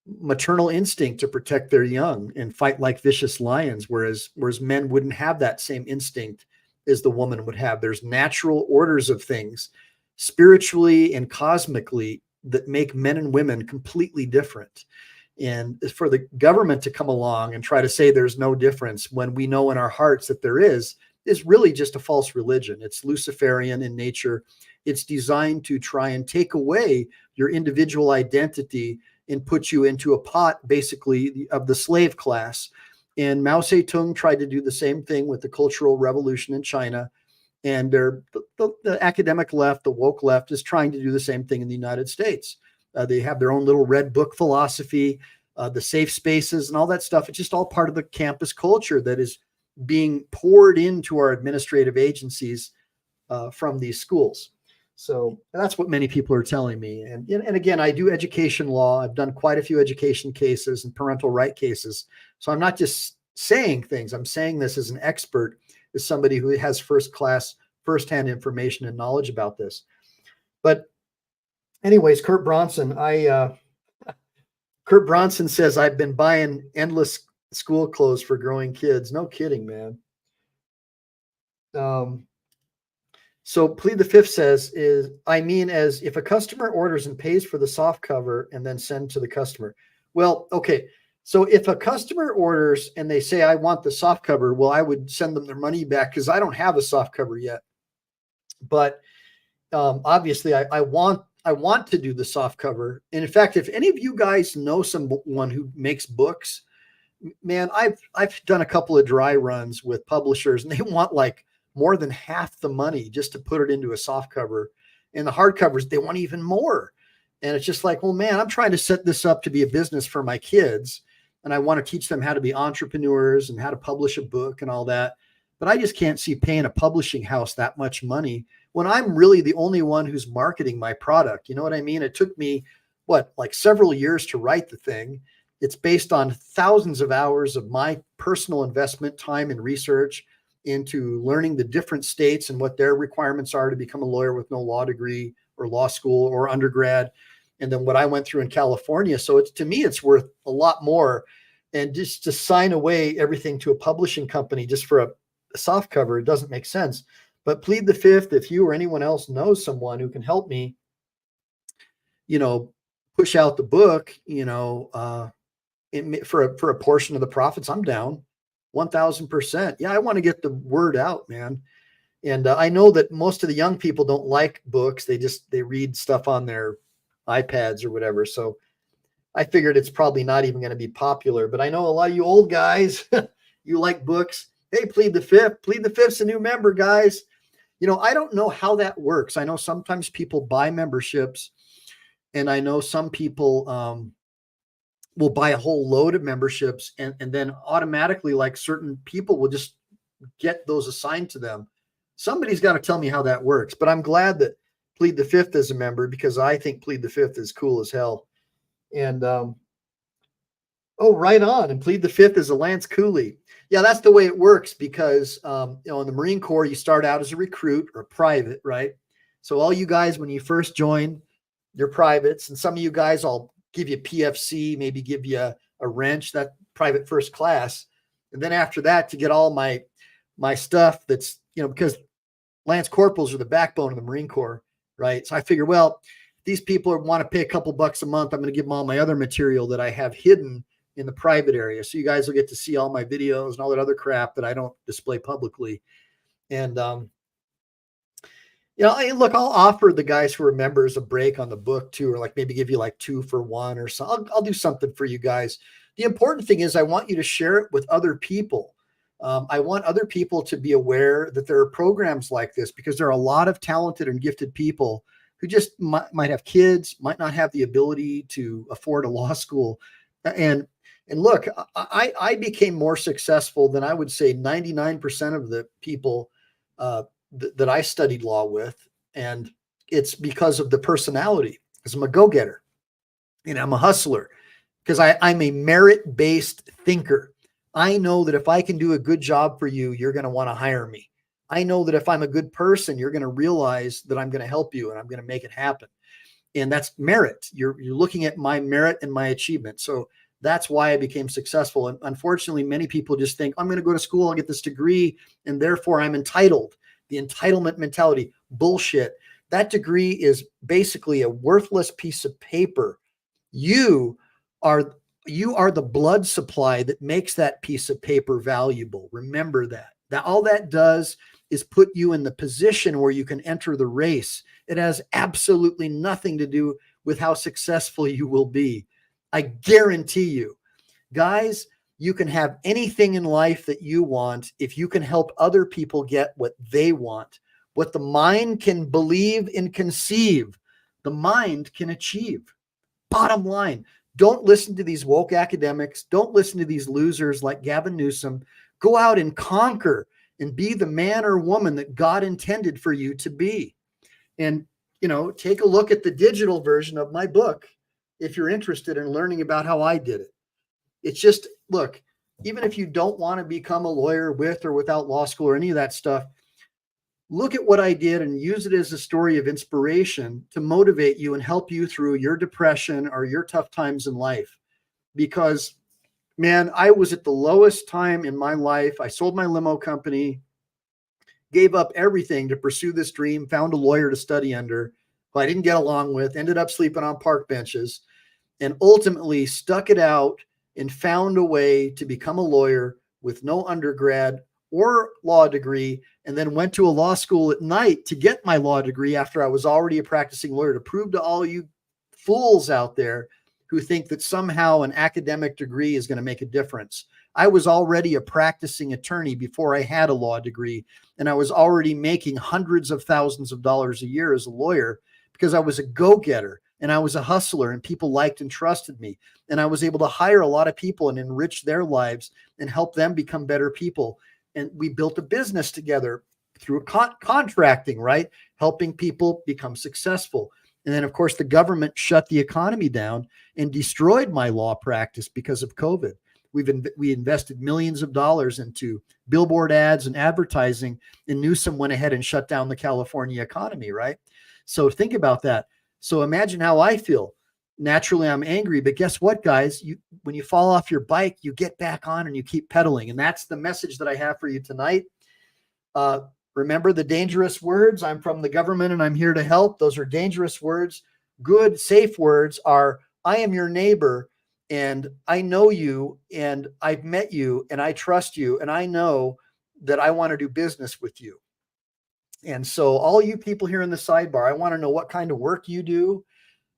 [SPEAKER 5] maternal instinct to protect their young and fight like vicious lions, whereas men wouldn't have that same instinct as the woman would have. There's natural orders of things, spiritually and cosmically, that make men and women completely different. And for the government to come along and try to say there's no difference when we know in our hearts that there is really just a false religion. It's Luciferian in nature. It's designed to try and take away your individual identity and put you into a pot, basically, of the slave class. And Mao Zedong tried to do the same thing with the Cultural Revolution in China. And the academic left, the woke left, is trying to do the same thing in the United States. They have their own little red book philosophy, the safe spaces and all that stuff. It's just all part of the campus culture that is being poured into our administrative agencies from these schools. So that's what many people are telling me. And again, I do education law. I've done quite a few education cases and parental right cases. So I'm not just saying things. I'm saying this as an expert, as somebody who has firsthand information and knowledge about this. But anyways, Kurt Bronson says, I've been buying endless school clothes for growing kids. No kidding, man. So plead the fifth says is, I mean, as if a customer orders and pays for the soft cover and then send to the customer. Well, okay. So if a customer orders and they say, I want the soft cover, well, I would send them their money back because I don't have a soft cover yet. But obviously I want to do the soft cover. And in fact, if any of you guys know someone who makes books, man, I've done a couple of dry runs with publishers and they want like more than half the money just to put it into a soft cover. And the hardcovers, they want even more. And it's just like, well, man, I'm trying to set this up to be a business for my kids. And I want to teach them how to be entrepreneurs and how to publish a book and all that. But I just can't see paying a publishing house that much money when I'm really the only one who's marketing my product. You know what I mean? It took me, like several years to write the thing. It's based on thousands of hours of my personal investment, time, and research into learning the different states and what their requirements are to become a lawyer with no law degree or law school or undergrad. And then what I went through in California. So to me, it's worth a lot more. And just to sign away everything to a publishing company just for a soft cover, it doesn't make sense. But plead the fifth, if you or anyone else knows someone who can help me, push out the book, for a portion of the profits, I'm down 1,000%. Yeah, I want to get the word out, man. And I know that most of the young people don't like books. They read stuff on their iPads or whatever. So I figured it's probably not even going to be popular. But I know a lot of you old guys, you like books. Hey, plead the fifth. Plead the fifth's a new member, guys. I don't know how that works. I know sometimes people buy memberships, and I know some people will buy a whole load of memberships, and then automatically, like, certain people will just get those assigned to them. Somebody's got to tell me how that works. But I'm glad that Plead the Fifth is a member, because I think Plead the Fifth is cool as hell. And right on. And Plead the Fifth is a Lance Cooley. Yeah, that's the way it works, because in the Marine Corps, you start out as a recruit or a private, right? So all you guys, when you first join, you're privates, and some of you guys, I'll give you PFC, maybe give you a wrench, that private first class. And then after that, to get all my stuff, that's, because Lance Corporals are the backbone of the Marine Corps, right? So I figure, well, these people want to pay a couple bucks a month, I'm going to give them all my other material that I have hidden in the private area. So you guys will get to see all my videos and all that other crap that I don't display publicly. And, look, I'll offer the guys who are members a break on the book too, or like maybe give you like 2 for 1 or so. I'll do something for you guys. The important thing is I want you to share it with other people. I want other people to be aware that there are programs like this, because there are a lot of talented and gifted people who just might have kids, might not have the ability to afford a law school. And look, I became more successful than I would say 99% of the people that I studied law with. And it's because of the personality, because I'm a go-getter and I'm a hustler, because I'm a merit-based thinker. I know that if I can do a good job for you, you're going to want to hire me. I know that if I'm a good person, you're going to realize that I'm going to help you and I'm going to make it happen. And that's merit. You're looking at my merit and my achievement. So that's why I became successful. And unfortunately, many people just think, I'm going to go to school, I'll get this degree, and therefore I'm entitled. The entitlement mentality, bullshit. That degree is basically a worthless piece of paper. You are the blood supply that makes that piece of paper valuable. Remember that. All that does is put you in the position where you can enter the race. It has absolutely nothing to do with how successful you will be. I guarantee you, guys, you can have anything in life that you want if you can help other people get what they want. What the mind can believe and conceive, the mind can achieve. Bottom line, don't listen to these woke academics. Don't listen to these losers like Gavin Newsom. Go out and conquer and be the man or woman that God intended for you to be. And, take a look at the digital version of my book if you're interested in learning about how I did it. It's just, look, even if you don't want to become a lawyer with or without law school or any of that stuff, look at what I did and use it as a story of inspiration to motivate you and help you through your depression or your tough times in life. Because, man, I was at the lowest time in my life. I sold my limo company, gave up everything to pursue this dream, found a lawyer to study under, who I didn't get along with, ended up sleeping on park benches, and ultimately stuck it out and found a way to become a lawyer with no undergrad or law degree, and then went to a law school at night to get my law degree after I was already a practicing lawyer, to prove to all you fools out there who think that somehow an academic degree is going to make a difference. I was already a practicing attorney before I had a law degree, and I was already making hundreds of thousands of dollars a year as a lawyer because I was a go-getter and I was a hustler, and people liked and trusted me. And I was able to hire a lot of people and enrich their lives and help them become better people. And we built a business together through contracting, right? Helping people become successful. And then, of course, the government shut the economy down and destroyed my law practice because of COVID. We invested millions of dollars into billboard ads and advertising, and Newsom went ahead and shut down the California economy, right? So think about that. So imagine how I feel. Naturally, I'm angry, but guess what, guys? When you fall off your bike, you get back on and you keep pedaling. And that's the message that I have for you tonight. Remember the dangerous words. I'm from the government and I'm here to help. Those are dangerous words. Good, safe words are, I am your neighbor and I know you and I've met you and I trust you and I know that I want to do business with you. And so all you people here in the sidebar, I want to know what kind of work you do.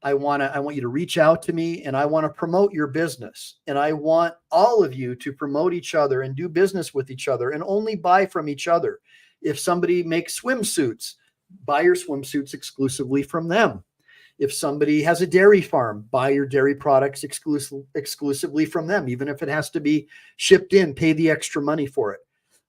[SPEAKER 5] I want you to reach out to me, and I want to promote your business. And I want all of you to promote each other and do business with each other and only buy from each other. If somebody makes swimsuits, buy your swimsuits exclusively from them. If somebody has a dairy farm, buy your dairy products exclusively from them. Even if it has to be shipped in, pay the extra money for it.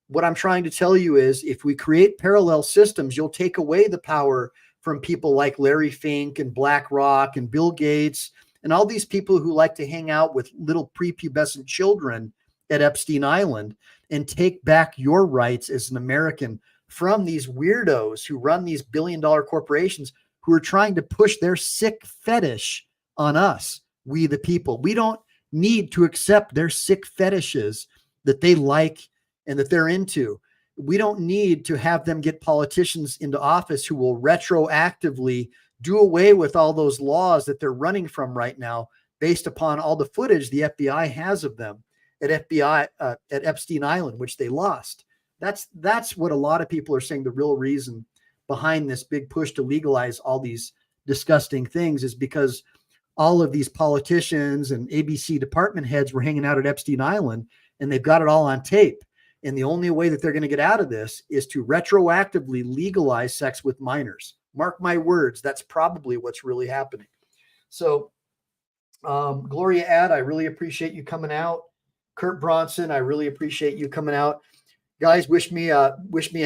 [SPEAKER 5] What I'm trying to tell you is if we create parallel systems, you'll take away the power from people like Larry Fink and BlackRock and Bill Gates and all these people who like to hang out with little prepubescent children at Epstein Island, and take back your rights as an American from these weirdos who run these billion-dollar corporations who are trying to push their sick fetish on us, we the people. We don't need to accept their sick fetishes that they like and that they're into. We don't need to have them get politicians into office who will retroactively do away with all those laws that they're running from right now based upon all the footage the FBI has of them at Epstein Island, which they lost. That's what a lot of people are saying the real reason behind this big push to legalize all these disgusting things is because all of these politicians and ABC department heads were hanging out at Epstein Island, and they've got it all on tape. And the only way that they're going to get out of this is to retroactively legalize sex with minors. Mark my words, that's probably what's really happening. So, Gloria Ad, I really appreciate you coming out. Kurt Bronson, I really appreciate you coming out. Guys, wish me a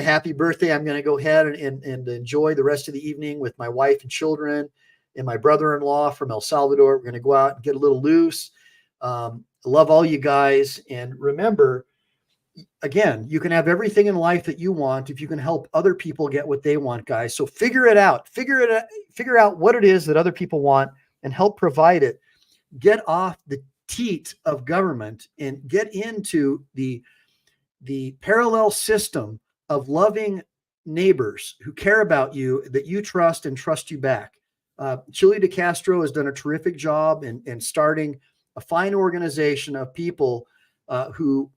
[SPEAKER 5] happy birthday. I'm going to go ahead and enjoy the rest of the evening with my wife and children and my brother-in-law from El Salvador. We're going to go out and get a little loose. I love all you guys. And remember, again, you can have everything in life that you want if you can help other people get what they want, guys. So figure it out. Figure out what it is that other people want and help provide it. Get off the teat of government and get into the parallel system of loving neighbors who care about you, that you trust and trust you back. Chile de Castro has done a terrific job in starting a fine organization of people who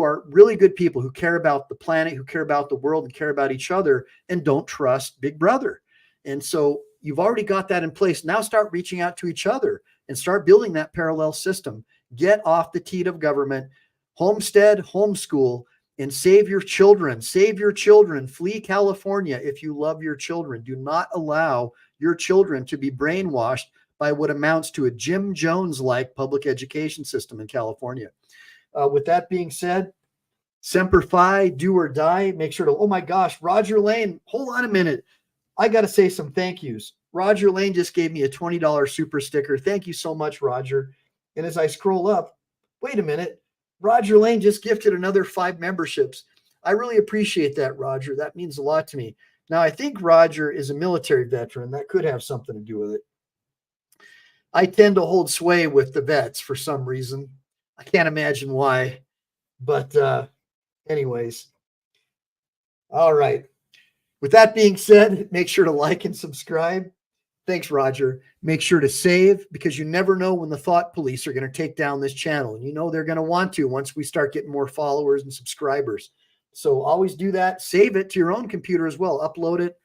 [SPEAKER 5] are really good people, who care about the planet, who care about the world, and care about each other, and don't trust Big Brother. And so you've already got that in place. Now start reaching out to each other and start building that parallel system. Get off the teat of government, homestead, homeschool, and save your children. Save your children. Flee California if you love your children. Do not allow your children to be brainwashed by what amounts to a Jim Jones-like public education system in California. With that being said, Semper Fi, do or die. Make sure to, oh my gosh, Roger Lane, hold on a minute. I got to say some thank yous. Roger Lane just gave me a $20 super sticker. Thank you so much, Roger. And as I scroll up, wait a minute, Roger Lane just gifted another 5 memberships. I really appreciate that, Roger. That means a lot to me. Now, I think Roger is a military veteran. That could have something to do with it. I tend to hold sway with the vets for some reason. I can't imagine why. But anyways. All right. With that being said, make sure to like and subscribe. Thanks, Roger. Make sure to save, because you never know when the thought police are going to take down this channel. And you know they're going to want to once we start getting more followers and subscribers. So always do that. Save it to your own computer as well. Upload it.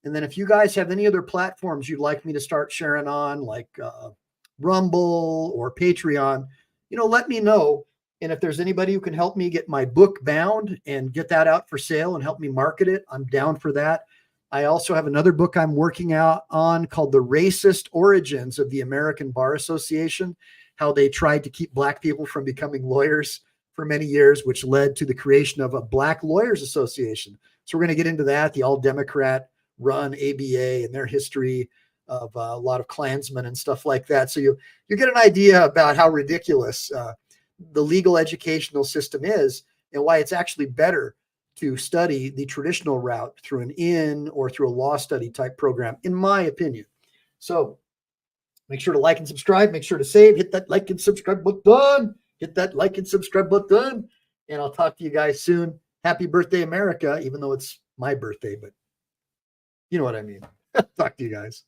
[SPEAKER 5] And then if you guys have any other platforms you'd like me to start sharing on, like Rumble or Patreon, let me know. And if there's anybody who can help me get my book bound and get that out for sale and help me market it, I'm down for that. I also have another book I'm working out on called The Racist Origins of the American Bar Association, how they tried to keep Black people from becoming lawyers for many years, which led to the creation of a Black Lawyers Association. So we're going to get into that, the all Democrat run ABA and their history of a lot of Klansmen and stuff like that. So you get an idea about how ridiculous the legal educational system is and why it's actually better to study the traditional route through an in or through a law study type program, in my opinion. So make sure to like and subscribe. Make sure to save. Hit that like and subscribe button. Hit that like and subscribe button. And I'll talk to you guys soon. Happy birthday, America, even though it's my birthday, but you know what I mean. Talk to you guys.